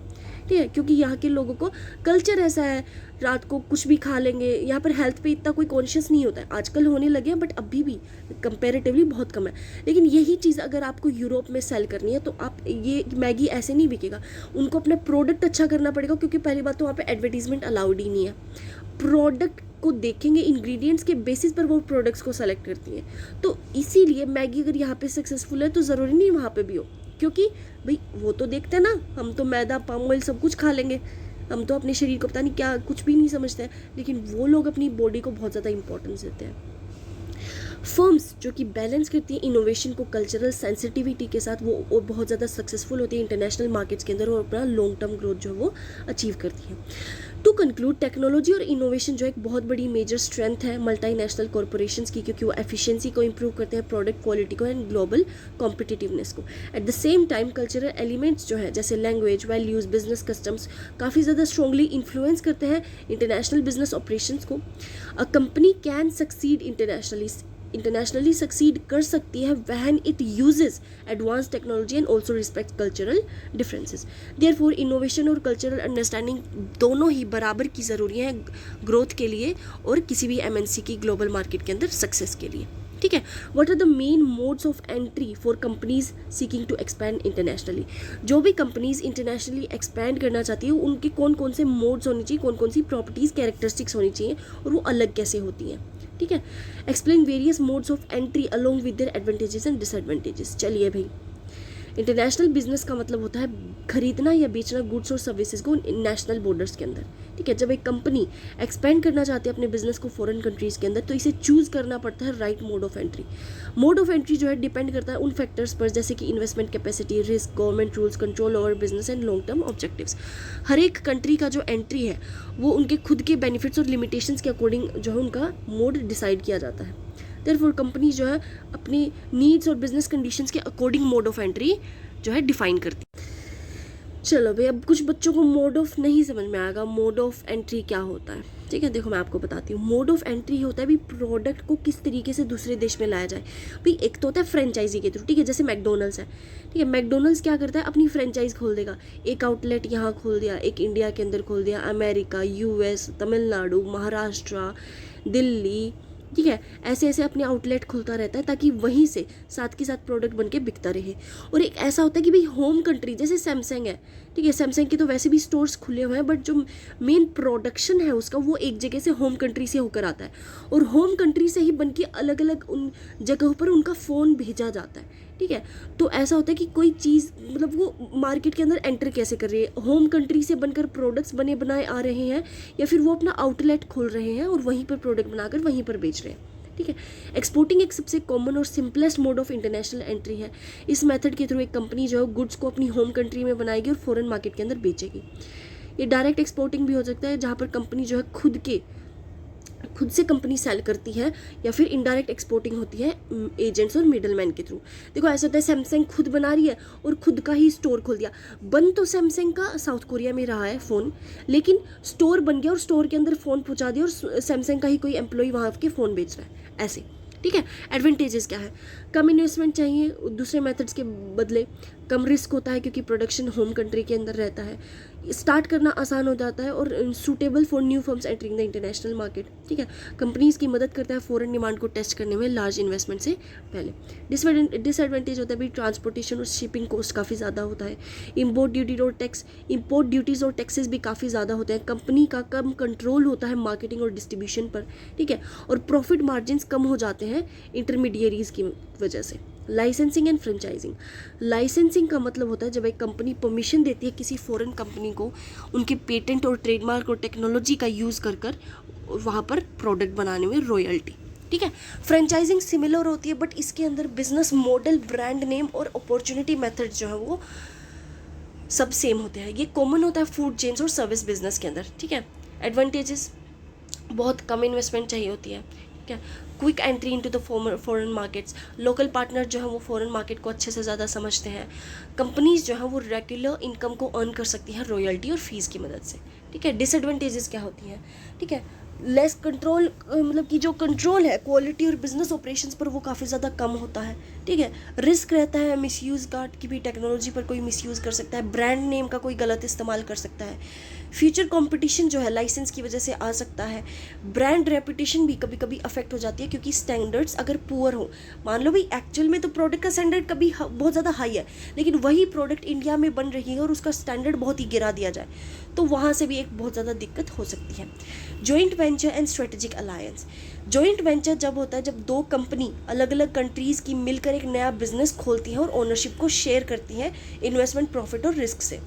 ठीक है, क्योंकि यहाँ के लोगों को कल्चर ऐसा है, रात को कुछ भी खा लेंगे। यहाँ पर हेल्थ पे इतना कोई कॉन्शियस नहीं होता है, आजकल होने लगे हैं बट अभी भी कंपैरेटिवली बहुत कम है। लेकिन यही चीज़ अगर आपको यूरोप में सेल करनी है तो आप ये मैगी ऐसे नहीं बिकेगा, उनको अपना प्रोडक्ट अच्छा करना पड़ेगा, क्योंकि पहली बात तो वहाँ पे एडवर्टीजमेंट अलाउड ही नहीं है। प्रोडक्ट को देखेंगे, इंग्रेडिएंट्स के बेसिस पर वो प्रोडक्ट्स को सेलेक्ट करती हैं। तो इसीलिए मैगी अगर यहाँ पे सक्सेसफुल है तो ज़रूरी नहीं वहाँ पे भी हो, क्योंकि भाई वो तो देखते हैं ना, हम तो मैदा पाम ऑयल सब कुछ खा लेंगे, हम तो अपने शरीर को पता नहीं क्या कुछ भी नहीं समझते हैं, लेकिन वो लोग अपनी बॉडी को बहुत ज़्यादा इंपॉर्टेंस देते हैं। फर्म्स जो कि बैलेंस करती हैं इनोवेशन को कल्चरल सेंसिटिविटी के साथ, वो बहुत ज़्यादा सक्सेसफुल होती है इंटरनेशनल मार्केट्स के अंदर और अपना लॉन्ग टर्म ग्रोथ जो है वो अचीव करती हैं। टू कंक्लूड, टेक्नोलॉजी और इनोवेशन जो एक बहुत बड़ी मेजर स्ट्रेंथ है मल्टीनेशनल कॉरपोरेशंस की, क्योंकि वो एफिशिएंसी को इंप्रूव करते हैं, प्रोडक्ट क्वालिटी को एंड ग्लोबल कॉम्पिटिटिवनेस को। Eight the same time cultural elements जो है जैसे लैंग्वेज, वैल्यूज़, बिजनेस कस्टम्स काफ़ी ज़्यादा स्ट्रॉन्गली इन्फ्लुएंस करते हैं इंटरनेशनल बिजनेस ऑपरेशंस को। A company can succeed internationally succeed कर सकती है when it uses advance technology and also respect cultural differences. Therefore innovation और कल्चरल अंडरस्टैंडिंग दोनों ही बराबर की ज़रूरी है ग्रोथ के लिए और किसी भी एमएनसी की ग्लोबल मार्केट के अंदर सक्सेस के लिए, ठीक है। What are the main modes of entry for companies seeking to expand internationally. जो भी कंपनीज इंटरनेशनली एक्सपैंड करना चाहती है उनके कौन कौन से मोड्स होने चाहिए, कौन कौन सी प्रॉपर्टीज़ कैरेक्टरिस्टिक्स होनी चाहिए और वो अलग कैसे होती हैं, ठीक है। Explain various modes of entry along with their advantages and disadvantages. चलिए भाई, इंटरनेशनल बिजनेस का मतलब होता है खरीदना या बेचना गुड्स और सर्विसेज को नेशनल बॉर्डर्स के अंदर, ठीक है। जब एक कंपनी एक्सपेंड करना चाहती है अपने बिजनेस को फॉरेन कंट्रीज़ के अंदर तो इसे चूज़ करना पड़ता है right mode of entry. Mode of entry जो है डिपेंड करता है उन फैक्टर्स पर जैसे कि investment capacity, risk, government rules, control over business and long term objectives. हर एक कंट्री का जो एंट्री है वो उनके खुद के बेनिफिट्स और लिमिटेशंस के अकॉर्डिंग जो है उनका मोड डिसाइड किया जाता है। देयरफॉर कंपनी जो है अपनी नीड्स और बिजनेस कंडीशंस के अकॉर्डिंग मोड ऑफ एंट्री जो है डिफाइन करती है। चलो भाई, अब कुछ बच्चों को मोड ऑफ नहीं समझ में आएगा मोड ऑफ एंट्री क्या होता है, ठीक है। देखो मैं आपको बताती हूँ, मोड ऑफ एंट्री होता है भी प्रोडक्ट को किस तरीके से दूसरे देश में लाया जाए। भाई एक तो होता है फ्रेंचाइजी के थ्रू, ठीक है, जैसे मैकडोनल्ड्स है, ठीक है। मैकडोनल्ड्स क्या करता है, अपनी फ्रेंचाइज खोल देगा, एक आउटलेट यहाँ खोल दिया, एक इंडिया के अंदर खोल दिया, अमेरिका, यूएस, तमिलनाडु, महाराष्ट्र, दिल्ली, ठीक है, ऐसे ऐसे अपने आउटलेट खुलता रहता है ताकि वहीं से साथ के साथ प्रोडक्ट बनके बिकता रहे। और एक ऐसा होता है कि भाई होम कंट्री, जैसे सैमसंग है, ठीक है, सैमसंग के तो वैसे भी स्टोर्स खुले हुए हैं बट जो मेन प्रोडक्शन है उसका वो एक जगह से होम कंट्री से होकर आता है और होम कंट्री से ही बनके अलग अलग उन जगहों पर उनका फ़ोन भेजा जाता है, ठीक है। तो ऐसा होता है कि कोई चीज़ मतलब वो मार्केट के अंदर एंटर कैसे कर रही है, होम कंट्री से बनकर प्रोडक्ट्स बने बनाए आ रहे हैं या फिर वो अपना आउटलेट खोल रहे हैं और वहीं पर प्रोडक्ट बनाकर वहीं पर बेच रहे हैं, ठीक है। एक्सपोर्टिंग एक सबसे कॉमन और simplest mole of international entry है। इस मेथड के थ्रू एक कंपनी जो है गुड्स को अपनी होम कंट्री में बनाएगी और फॉरेन मार्केट के अंदर बेचेगी। ये डायरेक्ट एक्सपोर्टिंग भी हो सकता है जहाँ पर कंपनी जो है खुद से कंपनी सेल करती है या फिर इनडायरेक्ट एक्सपोर्टिंग होती है एजेंट्स और मिडलमैन के थ्रू। देखो ऐसा होता है सैमसंग खुद बना रही है और खुद का ही स्टोर खोल दिया, बन तो सैमसंग का साउथ कोरिया में रहा है फ़ोन, लेकिन स्टोर बन गया और स्टोर के अंदर फ़ोन पहुंचा दिया और सैमसंग का ही कोई एम्प्लॉय वहाँ के फ़ोन बेच रहा है, ऐसे, ठीक है। एडवांटेजेस क्या है, कम इन्वेस्टमेंट चाहिए दूसरे मेथड्स के बदले, कम रिस्क होता है क्योंकि प्रोडक्शन होम कंट्री के अंदर रहता है, स्टार्ट करना आसान हो जाता है और suitable for new firms entering the international market, ठीक है। कंपनीज की मदद करता है फॉरेन डिमांड को टेस्ट करने में लार्ज इन्वेस्टमेंट से पहले। डिसएडवांटेज होता है भी ट्रांसपोर्टेशन और शिपिंग कॉस्ट काफ़ी ज़्यादा होता है, इम्पोर्ट ड्यूटीज़ और टैक्सेस भी काफ़ी ज़्यादा होते हैं, कंपनी का कम कंट्रोल होता है मार्केटिंग और डिस्ट्रीब्यूशन पर, ठीक है, और प्रॉफिट मार्जिन्स कम हो जाते हैं इंटरमीडियरीज़ की वजह से। लाइसेंसिंग एंड फ्रेंचाइजिंग, लाइसेंसिंग का मतलब होता है जब एक कंपनी परमिशन देती है किसी फॉरेन कंपनी को उनके पेटेंट और ट्रेडमार्क और टेक्नोलॉजी का यूज़ कर वहाँ पर प्रोडक्ट बनाने में रॉयल्टी, ठीक है। फ्रेंचाइजिंग सिमिलर होती है बट इसके अंदर बिजनेस मॉडल, ब्रांड नेम और अपॉर्चुनिटी मेथड जो है वो सब सेम होते हैं। ये कॉमन होता है फूड चेन्स और सर्विस बिजनेस के अंदर, ठीक है। एडवांटेजेस, बहुत कम इन्वेस्टमेंट चाहिए होती है, ठीक है। Quick entry into the foreign markets, local partner जो है वो फॉरेन मार्केट को अच्छे से ज़्यादा समझते हैं। कंपनीज जो है वो रेगुलर इनकम को अर्न कर सकती हैं रॉयल्टी और फीस की मदद से, ठीक है। डिसएडवांटेजेस क्या होती हैं, ठीक है। लेस कंट्रोल, मतलब कि जो कंट्रोल है क्वालिटी और बिजनेस ऑपरेशंस पर वो काफ़ी ज़्यादा कम होता है, ठीक है। रिस्क रहता है मिसयूज़ का, कि भी टेक्नोलॉजी पर कोई मिसयूज़ कर सकता है, ब्रांड नेम का कोई गलत इस्तेमाल कर सकता है। फ्यूचर कंपटीशन जो है लाइसेंस की वजह से आ सकता है। ब्रांड रेपुटेशन भी कभी कभी अफेक्ट हो जाती है क्योंकि स्टैंडर्ड्स अगर पुअर हो, मान लो भाई एक्चुअल में तो प्रोडक्ट का स्टैंडर्ड कभी बहुत ज़्यादा हाई है, लेकिन वही प्रोडक्ट इंडिया में बन रही है और उसका स्टैंडर्ड बहुत ही गिरा दिया जाए तो वहाँ से भी एक बहुत ज़्यादा दिक्कत हो सकती है। Joint venture and strategic alliance, joint venture जब होता है जब दो कंपनी अलग अलग कंट्रीज़ की मिलकर एक नया बिजनेस खोलती हैं और ओनरशिप को शेयर करती हैं इन्वेस्टमेंट, प्रॉफिट और रिस्क से।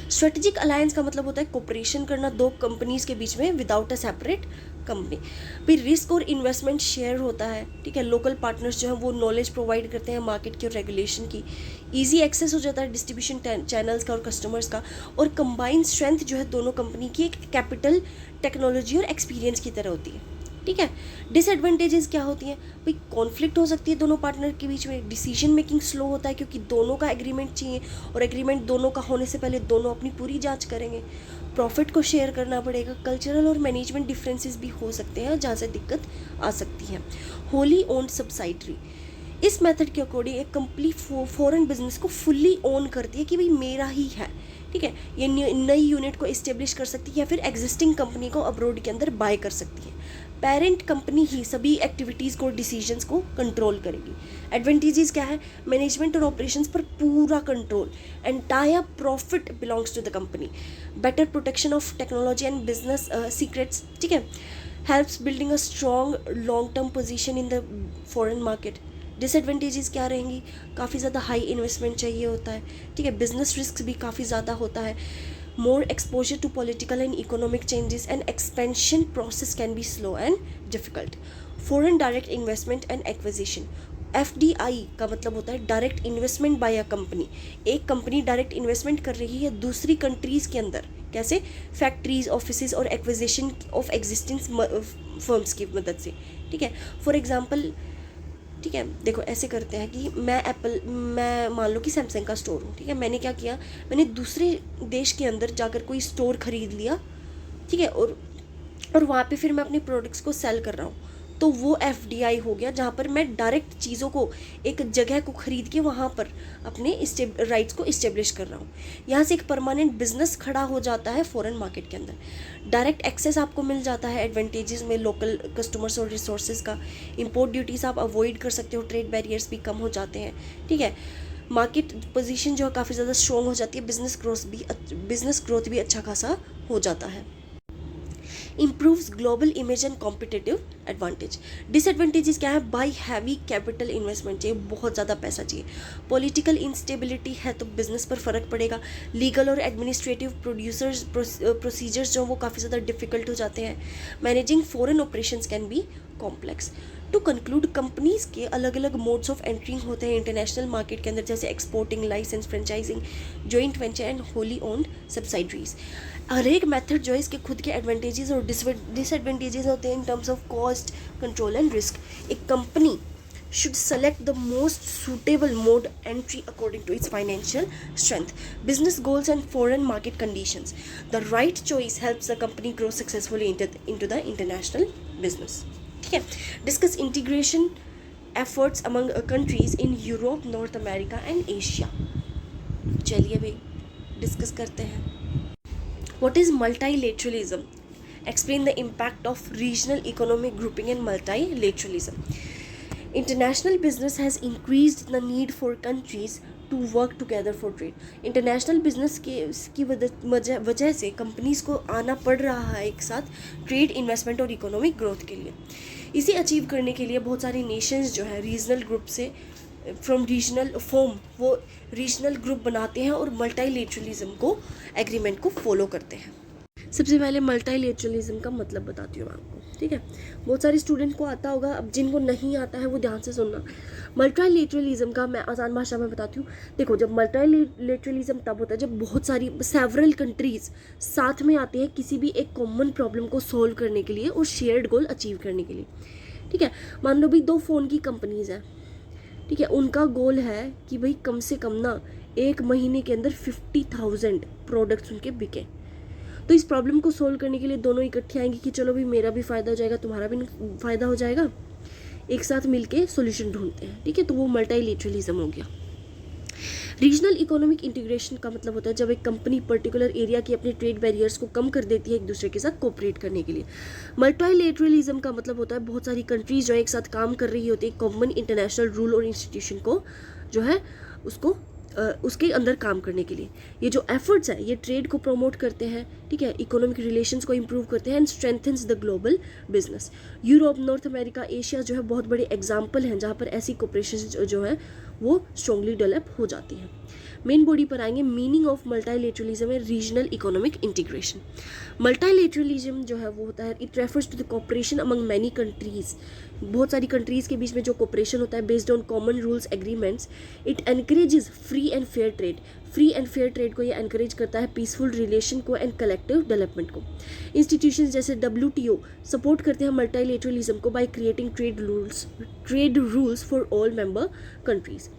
स्ट्रेटेजिक अलायंस का मतलब होता है कोऑपरेशन करना दो कंपनीज के बीच में विदाउट अ सेपरेट कंपनी। फिर रिस्क और इन्वेस्टमेंट शेयर होता है, ठीक है। लोकल पार्टनर्स जो है वो नॉलेज प्रोवाइड करते हैं मार्केट की और रेगुलेशन की। इजी एक्सेस हो जाता है डिस्ट्रीब्यूशन चैनल्स का और कस्टमर्स का। और कंबाइंड स्ट्रेंथ जो है दोनों कंपनी की एक कैपिटल, टेक्नोलॉजी और एक्सपीरियंस की तरह होती है, ठीक है। डिसएडवांटेजेस क्या होती हैं भाई, कॉन्फ्लिक्ट हो सकती है दोनों पार्टनर के बीच में, डिसीजन मेकिंग स्लो होता है क्योंकि दोनों का एग्रीमेंट चाहिए और एग्रीमेंट दोनों का होने से पहले दोनों अपनी पूरी जांच करेंगे। प्रॉफिट को शेयर करना पड़ेगा। कल्चरल और मैनेजमेंट डिफरेंसेस भी हो सकते हैं जहाँ से दिक्कत आ सकती है। होली ओन्ड सब्सिडरी, इस मेथड के अकॉर्डिंग एक कंपनी फॉरेन बिजनेस को फुल्ली ओन करती है कि भाई मेरा ही है, ठीक है। ये नई यूनिट को इस्टेब्लिश कर सकती है या फिर एग्जिस्टिंग कंपनी को अब्रॉड के अंदर बाय कर सकती है। पेरेंट कंपनी ही सभी एक्टिविटीज़ को, डिसीजंस को कंट्रोल करेगी। एडवांटेजेस क्या है, मैनेजमेंट और ऑपरेशंस पर पूरा control, entire profit belongs to the company, better protection of technology and business secrets, ठीक है। Helps building a strong long term position in the foreign market. Disadvantages क्या रहेंगी, काफ़ी ज़्यादा हाई इन्वेस्टमेंट चाहिए होता है, ठीक है। बिजनेस रिस्क भी काफ़ी ज़्यादा होता है। more exposure to political and economic changes and expansion process can be slow and difficult. Foreign direct investment and acquisition, FDI का मतलब होता है direct investment by a company. एक कंपनी डायरेक्ट इन्वेस्टमेंट कर रही है दूसरी कंट्रीज के अंदर, कैसे, फैक्ट्रीज, ऑफिसेज और एक्विजिशन ऑफ एग्जिस्टिंग फर्म्स की मदद से, ठीक है। फॉर एग्जांपल, ठीक है, देखो ऐसे करते हैं कि मैं मान लो कि सैमसंग का स्टोर हूँ, ठीक है। मैंने क्या किया, मैंने दूसरे देश के अंदर जाकर कोई स्टोर खरीद लिया, ठीक है, और वहाँ पे फिर मैं अपने प्रोडक्ट्स को सेल कर रहा हूँ, तो वो FDI हो गया जहाँ पर मैं डायरेक्ट चीज़ों को, एक जगह को खरीद के वहाँ पर अपने राइट्स को इस्टेब्लिश कर रहा हूँ। यहाँ से एक परमानेंट बिजनेस खड़ा हो जाता है फॉरेन मार्केट के अंदर। डायरेक्ट एक्सेस आपको मिल जाता है एडवांटेजेस में, लोकल कस्टमर्स और रिसोर्सेज का। इंपोर्ट ड्यूटीज़ आप अवॉइड कर सकते हो, ट्रेड बैरियर्स भी कम हो जाते हैं, ठीक है। मार्केट पोजीशन जो है काफ़ी ज़्यादा स्ट्रॉन्ग हो जाती है, बिजनेस ग्रोथ भी अच्छा खासा हो जाता है। improves global image and competitive advantage. Disadvantages क्या है, बाई हैवी कैपिटल इन्वेस्टमेंट चाहिए, बहुत ज़्यादा पैसा चाहिए। पॉलिटिकल इंस्टेबिलिटी है तो बिजनेस पर फ़र्क पड़ेगा। लीगल और एडमिनिस्ट्रेटिव प्रोसीजर्स जो वो काफ़ी ज़्यादा डिफिकल्ट हो जाते हैं। Managing foreign operations can be complex. To conclude, companies के अलग अलग मोड्स ऑफ एंट्रिंग होते हैं इंटरनेशनल मार्केट के अंदर, जैसे exporting, licence, franchising, joint venture and wholly owned subsidiaries. हर एक मेथड जो है इसके खुद के एडवांटेजेस और डिसएडवांटेजेस होते हैं in terms of cost, control and risk. एक company should select the most suitable mode entry according to its financial strength, business goals and foreign market conditions. The right choice helps the company grow successfully into the international business. ठीक है, discuss integration efforts among countries in Europe, North America and Asia. चलिए भाई डिस्कस करते हैं। What is multilateralism? Explain the impact of regional economic grouping and multilateralism. International business has increased the need for countries to work together for trade. International business की वजह से कंपनीज को आना पड़ रहा है एक साथ ट्रेड, इन्वेस्टमेंट और इकोनॉमिक ग्रोथ के लिए। इसे अचीव करने के लिए बहुत सारे नेशंस जो है रीजनल ग्रुप से वो रीजनल ग्रुप बनाते हैं और मल्टीलेटरलिज्म को, एग्रीमेंट को फॉलो करते हैं। सबसे पहले मल्टीलेटरलिज्म का मतलब बताती हूँ मैं आपको। ठीक है, बहुत सारे स्टूडेंट को आता होगा, अब जिनको नहीं आता है वो ध्यान से सुनना। मल्टीलैटरलिज्म का मैं आसान भाषा में बताती हूँ। देखो, जब मल्टीलैटरलिज्म तब होता है जब बहुत सारी सेवरल कंट्रीज साथ में आती है किसी भी एक कॉमन प्रॉब्लम को सॉल्व करने के लिए और शेयर्ड गोल अचीव करने के लिए। ठीक है, मान लो भी 2 फ़ोन की कंपनीज हैं, ठीक है, उनका गोल है कि भाई कम से कम ना 1 महीने के अंदर 50,000 प्रोडक्ट्स उनके बिके। तो इस प्रॉब्लम को सोल्व करने के लिए दोनों इकट्ठे आएंगे कि चलो भी मेरा भी फ़ायदा हो जाएगा, तुम्हारा भी फ़ायदा हो जाएगा, एक साथ मिलके सॉल्यूशन ढूंढते हैं। ठीक है, तो वो मल्टीलैटरलिज्म हो गया। रीजनल इकोनॉमिक इंटीग्रेशन का मतलब होता है जब एक कंपनी पर्टिकुलर एरिया की अपने ट्रेड बैरियर्स को कम कर देती है एक दूसरे के साथ कोऑपरेट करने के लिए। मल्टीलैटरलिज्म का मतलब होता है बहुत सारी कंट्रीज जो एक साथ काम कर रही होती है कॉमन इंटरनेशनल रूल और इंस्टीट्यूशन को जो है उसको उसके अंदर काम करने के लिए। ये जो एफर्ट्स है ये ट्रेड को प्रमोट करते हैं, ठीक है, इकोनॉमिक रिलेशंस को इंप्रूव करते हैं and strengthens the global business. Europe, North America, Asia जो है बहुत बड़े एग्जाम्पल हैं जहाँ पर ऐसी कोऑपरेशन जो है वो स्ट्रांगली डेवलप हो जाती है। मेन बॉडी पर आएंगे। मीनिंग ऑफ मल्टीलैटरलिज्म है रीजनल इकोनॉमिक इंटीग्रेशन। मल्टीलैटरलिज्म जो है वो होता है it refers to the cooperation among many countries. बहुत सारी कंट्रीज के बीच में जो कोऑपरेशन होता है based on common rules agreements. It encourages free and fair trade. Free and fair trade को ये एनकरेज करता है, पीसफुल रिलेशन को एंड कलेक्टिव डेवलपमेंट को। इंस्टीट्यूशंस जैसे WTO सपोर्ट करते हैं मल्टीलैटरलिज्म को by creating trade rules for all member countries.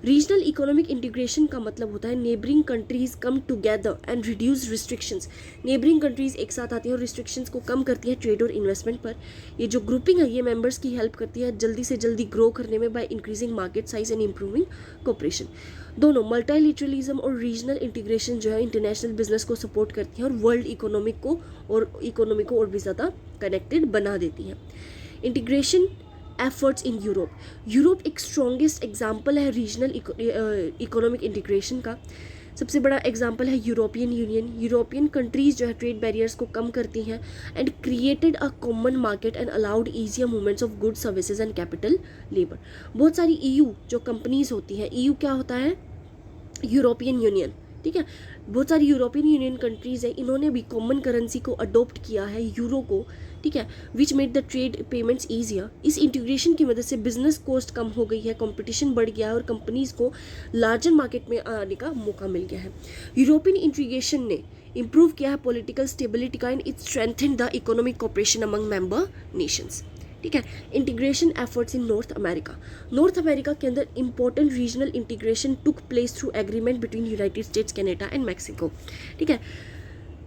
Regional economic integration का मतलब होता है neighbouring countries come together and reduce restrictions. Neighbouring countries एक साथ आती हैं और रिस्ट्रिक्शंस को कम करती है ट्रेड और इन्वेस्टमेंट पर। ये जो ग्रुपिंग है ये मेंबर्स की हेल्प करती है जल्दी से जल्दी ग्रो करने में by increasing market size and improving cooperation. दोनों मल्टीलैटरलिज्म और रीजनल इंटीग्रेशन जो है इंटरनेशनल बिजनेस को सपोर्ट करती है और वर्ल्ड इकोनॉमी को और भी ज़्यादा कनेक्टेड बना देती है। इंटीग्रेशन एफर्ट्स इन यूरोप एक स्ट्रॉन्गेस्ट एग्जाम्पल है रीजनल इकोनॉमिक इंटीग्रेशन का। सबसे बड़ा एग्जाम्पल है यूरोपियन यूनियन। यूरोपियन कंट्रीज जो है ट्रेड बैरियर्स को कम करती हैं and created a common market and allowed easier movements of goods services and capital labour. बहुत सारी EU जो कंपनीज होती हैं, EU क्या होता है? यूरोपियन यूनियन, ठीक है। बहुत सारी यूरोपियन यूनियन कंट्रीज है, इन्होंने भी कॉमन करेंसी को अडोप्ट किया है, यूरो को, ठीक है, which made the trade payments easier. इस इंटीग्रेशन की मदद से बिजनेस कॉस्ट कम हो गई है, कंपटीशन बढ़ गया है और कंपनीज को लार्जर मार्केट में आने का मौका मिल गया है। यूरोपियन इंटीग्रेशन ने इंप्रूव किया है पॉलिटिकल स्टेबिलिटी का and it strengthened the economic cooperation among member Nations. ठीक है। इंटीग्रेशन एफर्ट्स इन नॉर्थ अमेरिका के अंदर important regional integration took place through agreement between United states, Canada and Mexico. ठीक है,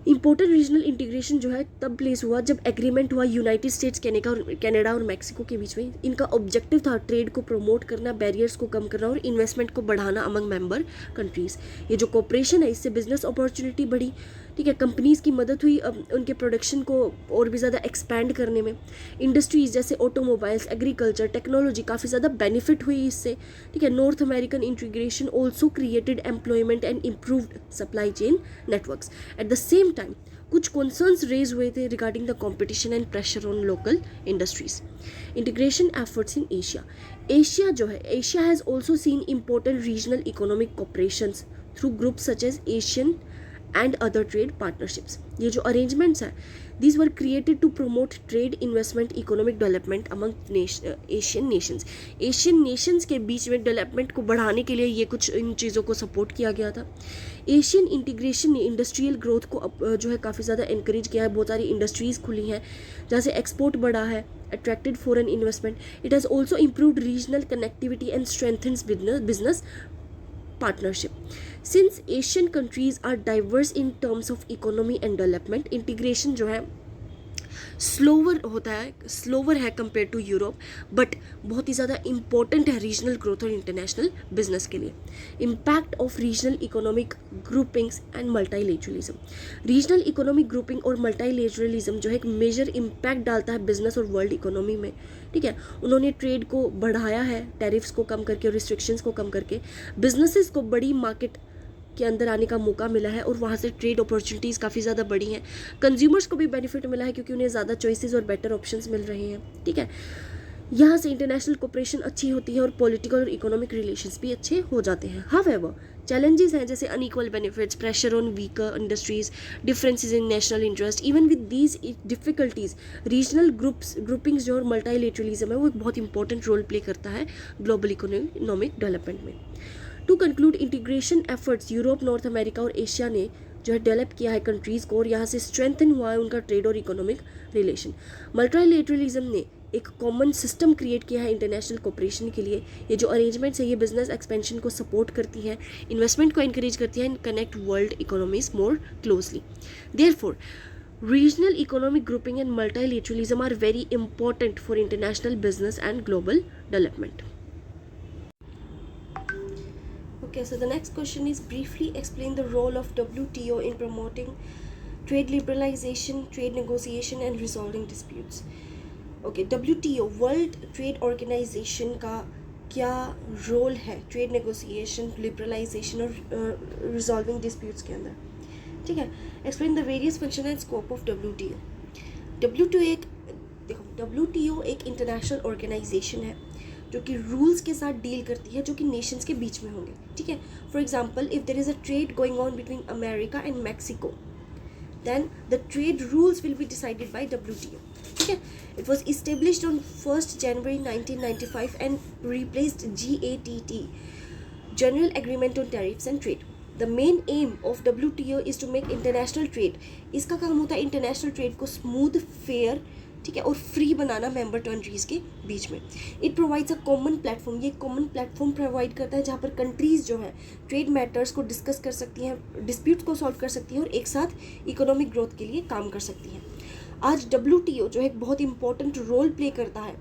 इंपॉर्टेंट रीजनल इंटीग्रेशन जो है तब प्लेस हुआ जब एग्रीमेंट हुआ यूनाइटेड स्टेट्स, कनाडा और मैक्सिको के बीच में। इनका ऑब्जेक्टिव था ट्रेड को प्रमोट करना, बैरियर्स को कम करना और इन्वेस्टमेंट को बढ़ाना अमंग मेंबर कंट्रीज। ये जो कोऑपरेशन है इससे बिजनेस अपॉर्चुनिटी बढ़ी, ठीक है, कंपनीज की मदद हुई उनके प्रोडक्शन को और भी ज़्यादा एक्सपैंड करने में। इंडस्ट्रीज जैसे ऑटोमोबाइल्स, एग्रीकल्चर, टेक्नोलॉजी काफ़ी ज़्यादा बेनिफिट हुई इससे। ठीक है, North American integration also created employment and improved supply chain networks. At the same time कुछ कॉन्सर्न्स रेज हुए थे regarding the competition and pressure on local industries. Integration efforts in Asia जो है, Asia has also seen important regional economic cooperations through groups such as Asian and other trade partnerships. ये जो arrangements हैं, these were created to promote trade, investment, economic development among Asian nations. Asian nations के बीच में डेवलपमेंट को बढ़ाने के लिए ये कुछ इन चीज़ों को सपोर्ट किया गया था। एशियन इंटीग्रेशन ने इंडस्ट्रियल ग्रोथ को जो है काफ़ी ज़्यादा इंकरेज किया है। बहुत सारी इंडस्ट्रीज़ खुली हैं जहाँ से एक्सपोर्ट बढ़ा है, attracted foreign investment. It has also improved regional connectivity and strengthens business partnership. Since Asian countries are diverse in terms of economy and development, integration जो है स्लोवर है कंपेयर टू यूरोप, बट बहुत ही ज़्यादा इंपॉर्टेंट है रीजनल ग्रोथ और इंटरनेशनल बिजनेस के लिए। Impact of regional economic groupings and multilateralism. Regional economic grouping और मल्टीलैटरलिज्म जो है एक मेजर इम्पैक्ट डालता है बिजनेस और वर्ल्ड इकोनॉमी में। ठीक है, उन्होंने ट्रेड को बढ़ाया है, टैरिफ्स को कम करके और रिस्ट्रिक्शंस को कम करके। बिजनेसेस को बड़ी मार्केट के अंदर आने का मौका मिला है और वहाँ से ट्रेड अपॉर्चुनिटीज़ काफ़ी ज़्यादा बढ़ी हैं। कंज्यूमर्स को भी बेनिफिट मिला है क्योंकि उन्हें ज़्यादा चॉइसेस और बेटर ऑप्शंस मिल रहे हैं। ठीक है, यहाँ से इंटरनेशनल कोऑपरेशन अच्छी होती है और पॉलिटिकल और इकोनॉमिक रिलेशंस भी अच्छे हो जाते हैं। हाउएवर चैलेंजेस हैं जैसे unequal benefits, pressure on weaker industries, differences in national interest. Even with these difficulties regional groupings जो और मल्टीलेटरलिज्म है वो एक बहुत इंपॉर्टेंट रोल प्ले करता है ग्लोबल इकोनॉमिक डेवलपमेंट में। To conclude, integration efforts Europe, North America और एशिया ने जो है डेवलप किया है कंट्रीज़ को, और यहाँ से स्ट्रेंथन हुआ है उनका ट्रेड और इकोनॉमिक रिलेशन। मल्टीलेटरलिज्म ने एक कॉमन सिस्टम क्रिएट किया है इंटरनेशनल कोऑपरेशन के लिए। ये जो अरेंजमेंट्स है ये बिजनेस एक्सपेंशन को सपोर्ट करती है, इन्वेस्टमेंट को एनकरेज करती है and connect world economies more closely. Therefore regional economic grouping and multilateralism are very important for international business and global development. Okay, so the next question is briefly explain the role of WTO in promoting trade liberalization, trade negotiation and resolving disputes. Okay, WTO World Trade Organization का क्या रोल है ट्रेड नेगोशिएशन, लिबरलाइजेशन और रिजॉल्विंग डिस्प्यूट्स के अंदर? ठीक है, explain the various function and scope of WTO। WTO एक इंटरनेशनल ऑर्गेनाइजेशन है जो कि रूल्स के साथ डील करती है जो कि नेशंस के बीच में होंगे। ठीक है, for example if there is a trade going on between America and Mexico, then the trade rules will be decided by WTO. ठीक है, it was established on 1st January 1995 and replaced GATT, General Agreement on Tariffs and Trade. The main aim of WTO is to make international trade, इसका काम होता है इंटरनेशनल ट्रेड को स्मूथ, फेयर, ठीक है, और फ्री बनाना मेंबर कंट्रीज़ के बीच में। It provides a common platform, ये कॉमन प्लेटफॉर्म प्रोवाइड करता है जहाँ पर कंट्रीज़ जो है ट्रेड मैटर्स को डिस्कस कर सकती हैं, डिस्प्यूट्स को सॉल्व कर सकती हैं और एक साथ इकोनॉमिक ग्रोथ के लिए काम कर सकती हैं। आज WTO जो है एक बहुत इंपॉर्टेंट रोल प्ले करता है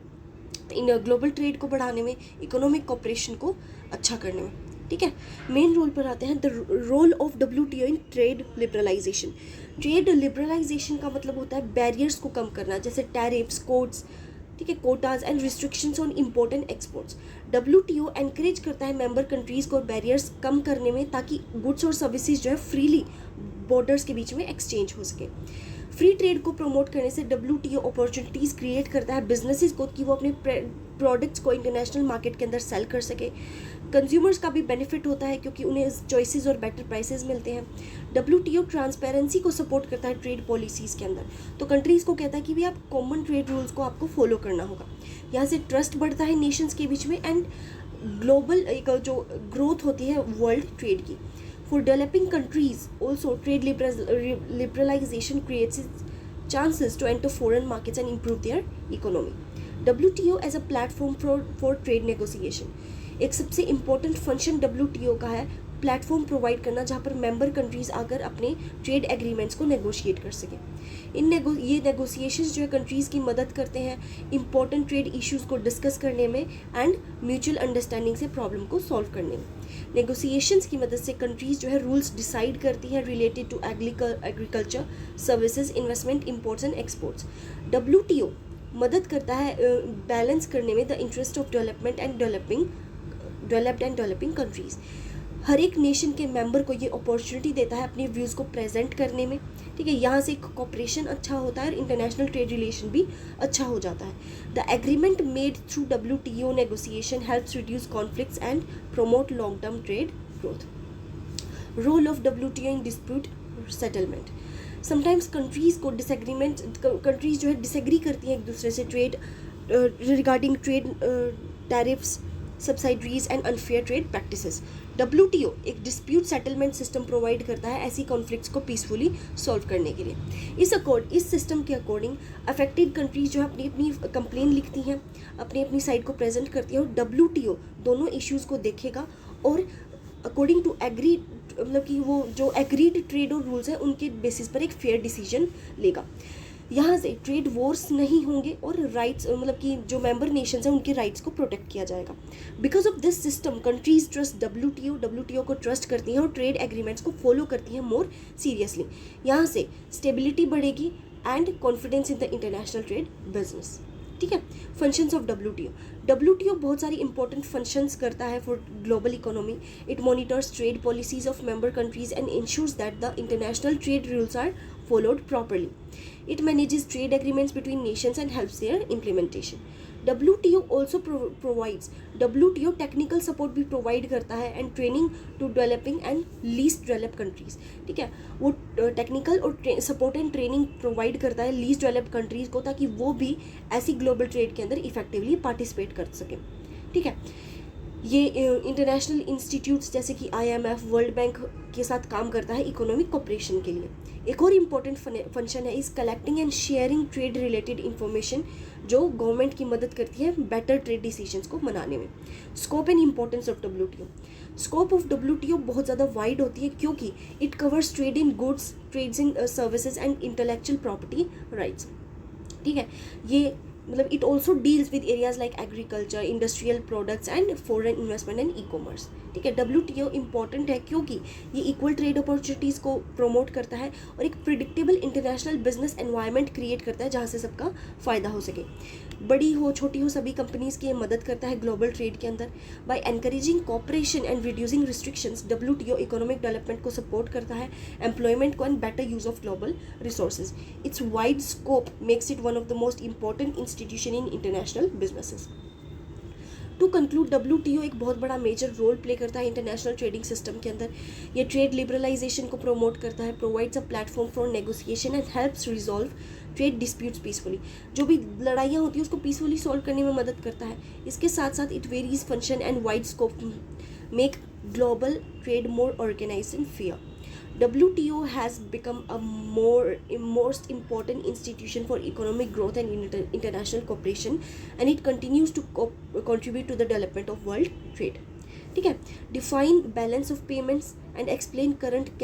इन ग्लोबल ट्रेड को बढ़ाने में, इकोनॉमिक कोऑपरेशन को अच्छा करने में। ठीक है, मेन रोल पर आते हैं the role of WTO in trade liberalisation. Trade liberalisation का मतलब होता है बैरियर्स को कम करना, जैसे टैरिफ्स, कोड्स, ठीक है, Kota's and restrictions on important exports. WTO encourage करता है मेंबर कंट्रीज़ को बैरियर्स कम करने में ताकि गुड्स और सर्विसेज जो है फ्रीली बॉर्डर्स के बीच में एक्सचेंज हो सके। फ्री ट्रेड को प्रमोट करने से WTO अपॉर्चुनिटीज़ क्रिएट करता है बिजनेसेस को कि वो अपने प्रोडक्ट्स को इंटरनेशनल मार्केट के अंदर सेल कर सके। कंज्यूमर्स का भी बेनिफिट होता है क्योंकि उन्हें चॉइसेस और बेटर प्राइसेस मिलते हैं। WTO ट्रांसपेरेंसी को सपोर्ट करता है ट्रेड पॉलिसीज़ के अंदर, तो कंट्रीज़ को कहता है कि भी आप कॉमन ट्रेड रूल्स को आपको फॉलो करना होगा। यहाँ से ट्रस्ट बढ़ता है नेशंस के बीच में एंड ग्लोबल एक जो ग्रोथ होती है वर्ल्ड ट्रेड की। For developing countries also trade liberalisation creates chances to enter foreign markets and improve their economy. WTO as a platform for trade negotiation. एक सबसे इम्पोर्टेंट फंक्शन WTO का है प्लेटफॉर्म प्रोवाइड करना जहाँ पर मेंबर कंट्रीज़ आकर अपने ट्रेड एग्रीमेंट्स को नेगोशिएट कर सकें। ये नेगोशिएशंस जो है कंट्रीज़ की मदद करते हैं इंपॉर्टेंट ट्रेड इश्यूज़ को डिस्कस करने में एंड म्यूचुअल अंडरस्टैंडिंग से प्रॉब्लम को सॉल्व करने में। नेगोशिएशंस की मदद से कंट्रीज़ जो है रूल्स डिसाइड करती हैं related to agriculture, services, investment, imports and exports. WTO मदद करता है बैलेंस करने में the interest of developed and developing countries. हर एक नेशन के मेंबर को ये अपॉर्चुनिटी देता है अपने व्यूज़ को प्रेजेंट करने में। ठीक है, यहाँ से कोऑपरेशन अच्छा होता है और इंटरनेशनल ट्रेड रिलेशन भी अच्छा हो जाता है। The agreement made through WTO negotiation helps reduce conflicts and promote long term trade growth. Role of WTO in dispute settlement. Sometimes countries जो है डिसएग्री करती हैं एक दूसरे से trade regarding trade tariffs, subsidies and unfair trade practices. WTO एक डिस्प्यूट सेटलमेंट सिस्टम प्रोवाइड करता है ऐसी कॉन्फ्लिक्ट्स को पीसफुली सॉल्व करने के लिए। इस सिस्टम के अकॉर्डिंग अफेक्टेड कंट्रीज जो है अपनी अपनी कंप्लेन लिखती हैं, अपनी अपनी साइड को प्रेजेंट करती है और WTO दोनों इश्यूज़ को देखेगा और अकॉर्डिंग टू एग्री मतलब कि वो जो एग्रीड ट्रेड और रूल्स हैं उनके बेसिस पर एक फेयर डिसीजन लेगा। यहाँ से ट्रेड वॉर्स नहीं होंगे और राइट्स मतलब कि जो मेंबर नेशंस हैं उनके राइट्स को प्रोटेक्ट किया जाएगा। Because of this system countries trust WTO को ट्रस्ट करती हैं और ट्रेड एग्रीमेंट्स को फॉलो करती हैं मोर सीरियसली। यहाँ से स्टेबिलिटी बढ़ेगी and confidence in the international trade business. ठीक है, फंक्शंस ऑफ WTO बहुत सारी इंपॉर्टेंट फंक्शंस करता है for global economy. It monitors trade policies of member countries and ensures that the international trade rules are followed properly. It manages trade agreements between nations and helps their implementation. WTO also provides, WTO technical support भी प्रोवाइड करता है and training to developing and least develop countries, ठीक है, वो टेक्निकल और सपोर्ट एंड ट्रेनिंग प्रोवाइड करता है लीस्ट डेवलप कंट्रीज को, ताकि वो भी ऐसी ग्लोबल ट्रेड के अंदर इफेक्टिवली पार्टिसिपेट कर सकें, ठीक है। ये इंटरनेशनल इंस्टीट्यूट्स जैसे कि IMF, वर्ल्ड बैंक के साथ काम करता है इकोनॉमिक कोऑपरेशन के लिए। एक और इम्पॉर्टेंट फंक्शन है इस collecting and sharing trade related information, जो गवर्नमेंट की मदद करती है बेटर ट्रेड डिसीजंस को मनाने में। Scope and importance of WTO, scope of WTO बहुत ज़्यादा वाइड होती है क्योंकि it covers trade in goods, trades in services and intellectual property rights, ठीक है। ये मतलब it also deals with areas like agriculture, industrial products and foreign investment and e-commerce, ठीक है। WTO इंपॉर्टेंट है क्योंकि ये इक्वल ट्रेड अपॉर्चुनिटीज़ को प्रमोट करता है और एक predictable international business environment create करता है जहाँ से सबका फ़ायदा हो सके, बड़ी हो छोटी हो सभी कंपनीज़ की ये मदद करता है ग्लोबल ट्रेड के अंदर। By encouraging cooperation and reducing restrictions, WTO economic development को सपोर्ट करता है, एम्प्लॉयमेंट को and better use of global resources. Its wide scope makes it one of the most important institution in international businesses. To conclude, WTO एक बहुत बड़ा मेजर रोल प्ले करता है इंटरनेशनल ट्रेडिंग सिस्टम के अंदर। ये ट्रेड लिबरलाइजेशन को प्रमोट करता है, provides a platform for negotiation and helps resolve trade disputes peacefully, जो भी लड़ाइयाँ होती हैं उसको पीसफुली सॉल्व करने में मदद करता है। इसके साथ साथ it varies function and wide scope make global trade more organised and fair. WTO has become a most important institution for economic growth and international cooperation, and it continues to contribute to the development of world trade, ठीक है। Define balance of payments and explain current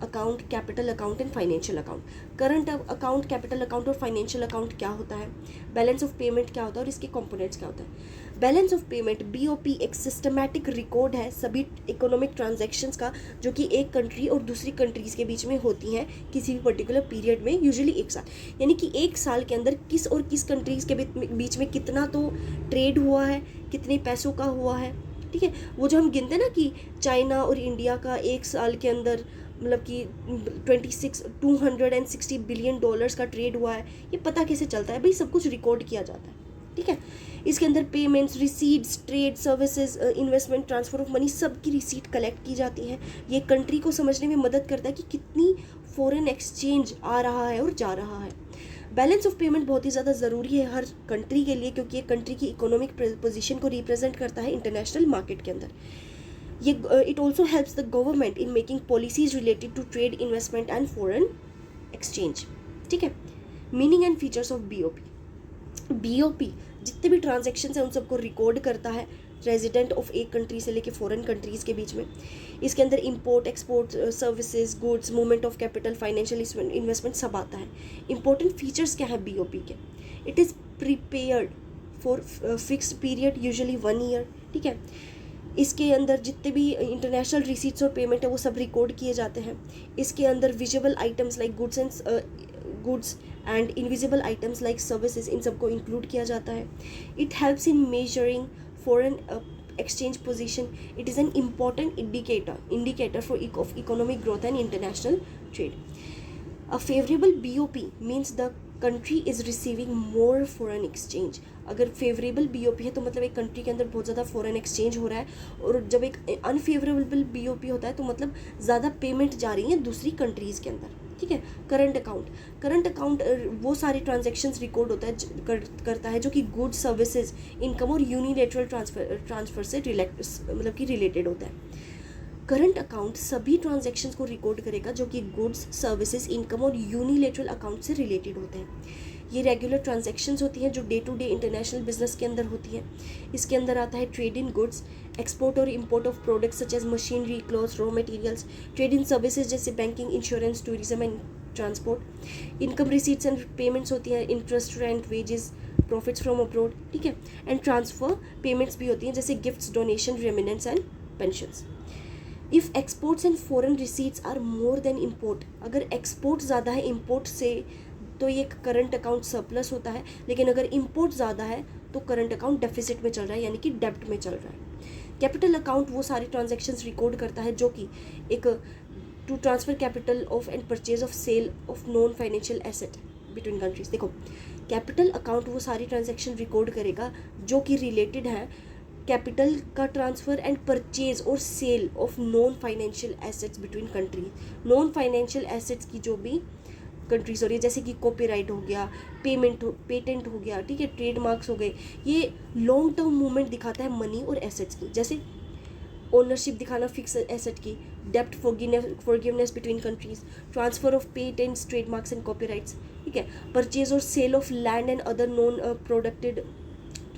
account, capital account and financial account। Current account, capital account और फाइनेंशियल अकाउंट क्या होता है, बैलेंस ऑफ पेमेंट क्या होता है और इसके कंपोनेंट्स क्या होता है। बैलेंस ऑफ पेमेंट BOP एक सिस्टमैटिक रिकॉर्ड है सभी इकोनॉमिक ट्रांजैक्शंस का, जो कि एक कंट्री और दूसरी कंट्रीज़ के बीच में होती हैं किसी भी पर्टिकुलर पीरियड में, यूजुअली एक साल, यानी कि एक साल के अंदर किस और किस कंट्रीज़ के बीच में कितना तो ट्रेड हुआ है, कितने पैसों का हुआ है, ठीक है। वो जो हम गिनते हैं ना कि चाइना और इंडिया का एक साल के अंदर मतलब कि 260 बिलियन डॉलर्स का ट्रेड हुआ है, ये पता कैसे चलता है भाई, सब कुछ रिकॉर्ड किया जाता है, ठीक है। इसके अंदर payments, receipts, trade, services, investment, transfer of money, सब की रिसीट कलेक्ट की जाती है। ये कंट्री को समझने में मदद करता है कि कितनी फॉरेन एक्सचेंज आ रहा है और जा रहा है। बैलेंस ऑफ पेमेंट बहुत ही ज़्यादा ज़रूरी है हर कंट्री के लिए, क्योंकि ये कंट्री की इकोनॉमिक पोजीशन को रिप्रेजेंट करता है इंटरनेशनल मार्केट के अंदर। ये it also helps the government in making policies related to trade, investment and foreign exchange, ठीक है। Meaning and features of BOP जितने भी ट्रांजेक्शन हैं उन सबको रिकॉर्ड करता है रेजिडेंट ऑफ एक कंट्री से लेके फॉरेन कंट्रीज़ के बीच में। इसके अंदर import, export, services, goods, movement of capital, financial investment सब आता है। इंपॉर्टेंट फीचर्स क्या है BOP के, it is prepared for fixed period, usually 1 year, ठीक है। इसके अंदर जितने भी इंटरनेशनल रिसीट्स और पेमेंट है वो सब रिकॉर्ड किए जाते हैं। इसके अंदर visible items like goods and invisible items like services, इन सबको इंक्लूड किया जाता है। It helps in measuring foreign exchange position. It is an important indicator for economic growth and international trade. A favorable BOP means the country is receiving more foreign exchange. अगर फेवरेबल BOP है तो मतलब एक कंट्री के अंदर बहुत ज़्यादा फॉरेन एक्सचेंज हो रहा है, और जब एक अनफेवरेबल BOP होता है तो मतलब ज़्यादा पेमेंट जा रही है दूसरी कंट्रीज़ के अंदर, ठीक है। करंट अकाउंट वो सारे ट्रांजैक्शंस रिकॉर्ड होता है करता है जो कि गुड्स, सर्विसेज, इनकम और यूनिलेटरल ट्रांसफर से मतलब कि रिलेटेड होता है। करंट अकाउंट सभी ट्रांजैक्शंस को रिकॉर्ड करेगा जो कि गुड्स, सर्विसेज, इनकम और यूनिलेटरल अकाउंट से रिलेटेड होते हैं। ये रेगुलर ट्रांजैक्शंस होती हैं जो day to day international business के अंदर होती है। इसके अंदर आता है ट्रेड इन गुड्स, एक्सपोर्ट और import of products such as machinery, clothes, raw materials, trade in services जैसे banking, insurance, tourism and transport. Income receipts and payments होती हैं, interest, rent, wages, profits from abroad, ठीक है। एंड ट्रांसफर पेमेंट्स भी होती हैं जैसे gifts, donation, remittance and pensions. If exports and foreign receipts are more than import, अगर एक्सपोर्ट ज़्यादा है इम्पोर्ट से तो ये करंट अकाउंट सरप्लस होता है, लेकिन अगर इम्पोर्ट ज़्यादा है तो करंट अकाउंट डेफिसिट में चल रहा है, यानी कि डेब्ट में चल रहा है। कैपिटल अकाउंट वो सारे ट्रांजैक्शंस रिकॉर्ड करता है जो कि एक to transfer capital of and purchase of sale of non financial asset between countries. देखो कैपिटल अकाउंट वो सारी ट्रांजैक्शन रिकॉर्ड करेगा जो कि रिलेटेड है कैपिटल का ट्रांसफ़र एंड परचेज और sale of non financial assets between countries. Non financial assets की जो भी कंट्रीज हो रही है, जैसे कि कॉपीराइट हो गया, पेटेंट हो गया, ठीक है, ट्रेडमार्क्स हो गए, ये लॉन्ग टर्म मूवमेंट दिखाता है मनी और एसेट्स की। जैसे ओनरशिप दिखाना फिक्स एसेट की, डेप्ट forgiveness between countries, transfer of patents, trademarks and copyrights, ठीक है, परचेज और sale of land and other non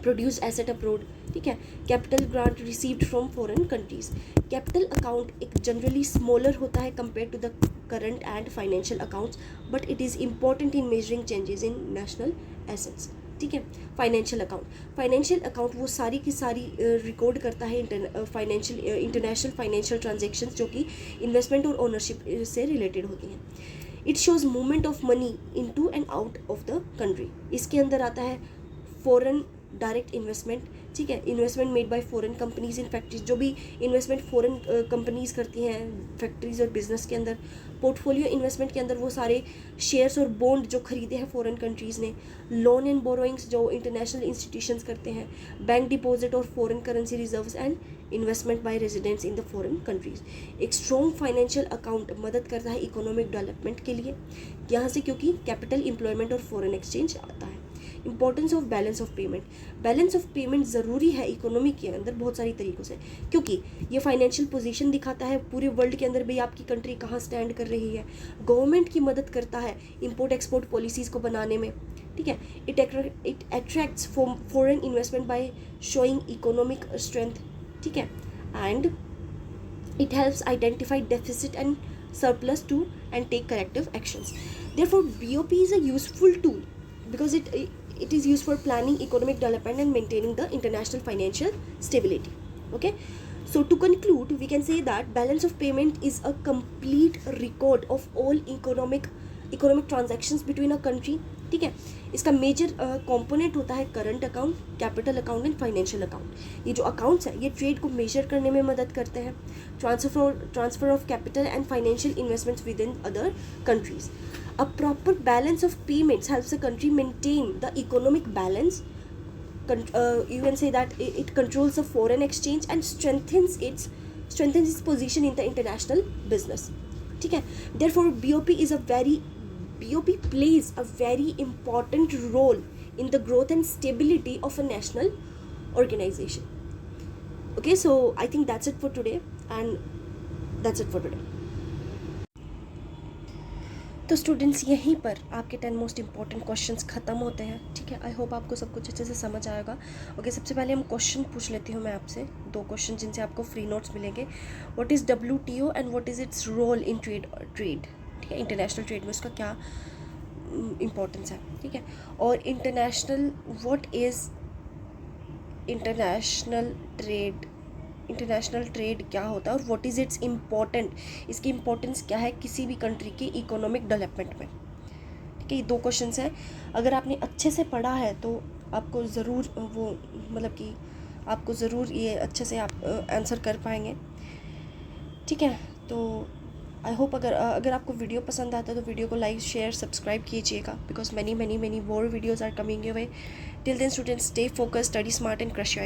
produce asset abroad, ठीक है, capital grant received from foreign countries. Capital account एक जनरली स्मॉलर होता है compare to the current and financial accounts, but it is important in measuring changes in national assets, ठीक है। फाइनेंशियल अकाउंट वो सारी की सारी रिकॉर्ड करता है इंटरनेशनल फाइनेंशियल ट्रांजेक्शन्स जो कि इन्वेस्टमेंट और ओनरशिप से रिलेटेड होती हैं। It shows movement of money into and out of the country. इसके अंदर आता है फॉरेन डायरेक्ट इन्वेस्टमेंट, ठीक है, investment made by foreign companies in factories, जो भी इन्वेस्टमेंट फॉरेन कंपनीज करती हैं फैक्ट्रीज और बिजनेस के अंदर। पोर्टफोलियो इन्वेस्टमेंट के अंदर वो सारे शेयर्स और बॉन्ड जो खरीदे हैं फॉरेन कंट्रीज़ ने। लोन एंड बोरोइंग्स जो इंटरनेशनल इंस्टीट्यूशंस करते हैं। बैंक डिपॉजिट और foreign currency reserves and investment by residents in the foreign countries. एक स्ट्रॉन्ग फाइनेंशियल अकाउंट मदद करता है इकोनॉमिक डेवलपमेंट के लिए, यहाँ से क्योंकि कैपिटल एम्प्लॉयमेंट और फॉरेन एक्सचेंज आता है। Importance of balance of payment. Balance of payment ज़रूरी है इकोनॉमी के अंदर बहुत सारी तरीक़ों से, क्योंकि ये फाइनेंशियल पोजीशन दिखाता है पूरे वर्ल्ड के अंदर भी आपकी कंट्री कहाँ स्टैंड कर रही है। गवर्नमेंट की मदद करता है इंपोर्ट एक्सपोर्ट पॉलिसीज़ को बनाने में, ठीक है। It attracts foreign investment by showing economic strength, ठीक है, and it helps identify deficit and surplus to and take corrective actions. Therefore, BOP is a useful tool because it is used for planning economic development and maintaining the international financial stability. Okay, so to conclude, we can say that balance of payment is a complete record of all economic transactions between a country, ठीक है। इसका मेजर कंपोनेंट होता है current account, capital account and financial account. ये जो अकाउंट्स हैं ये ट्रेड को मेजर करने में मदद करते हैं, transfer of capital and financial investments with in other countries. A proper balance of payments helps a country maintain the economic balance, you can say that it controls the foreign exchange and strengthens its position in the international business, ठीक है। Therefore, BOP plays a very important role in the growth and stability of a national organization. Okay, so I think that's it for today, and that's it for today. तो स्टूडेंट्स यहीं पर आपके 10 मोस्ट इंपॉर्टेंट क्वेश्चंस ख़त्म होते हैं, ठीक है। आई होप आपको सब कुछ अच्छे से समझ आएगा। ओके, सबसे पहले हम क्वेश्चन पूछ लेती हूँ मैं आपसे, 2 क्वेश्चन जिनसे आपको फ्री नोट्स मिलेंगे। What is WTO and what is its role in trade, ठीक है, इंटरनेशनल ट्रेड में उसका क्या इम्पोर्टेंस है, ठीक है। और व्हाट इज़ इंटरनेशनल ट्रेड क्या होता है और व्हाट इज़ इट्स इम्पोर्टेंट, इसकी इम्पोर्टेंस क्या है किसी भी कंट्री के इकोनॉमिक डेवलपमेंट में, ठीक है। ये 2 क्वेश्चंस हैं। अगर आपने अच्छे से पढ़ा है तो आपको ज़रूर आपको ज़रूर ये अच्छे से आप आंसर कर पाएंगे, ठीक है। तो आई होप अगर आपको वीडियो पसंद आता है तो वीडियो को लाइक शेयर सब्सक्राइब कीजिएगा, because many more videos are coming your way. Till then, students, stay focused, study smart and crush your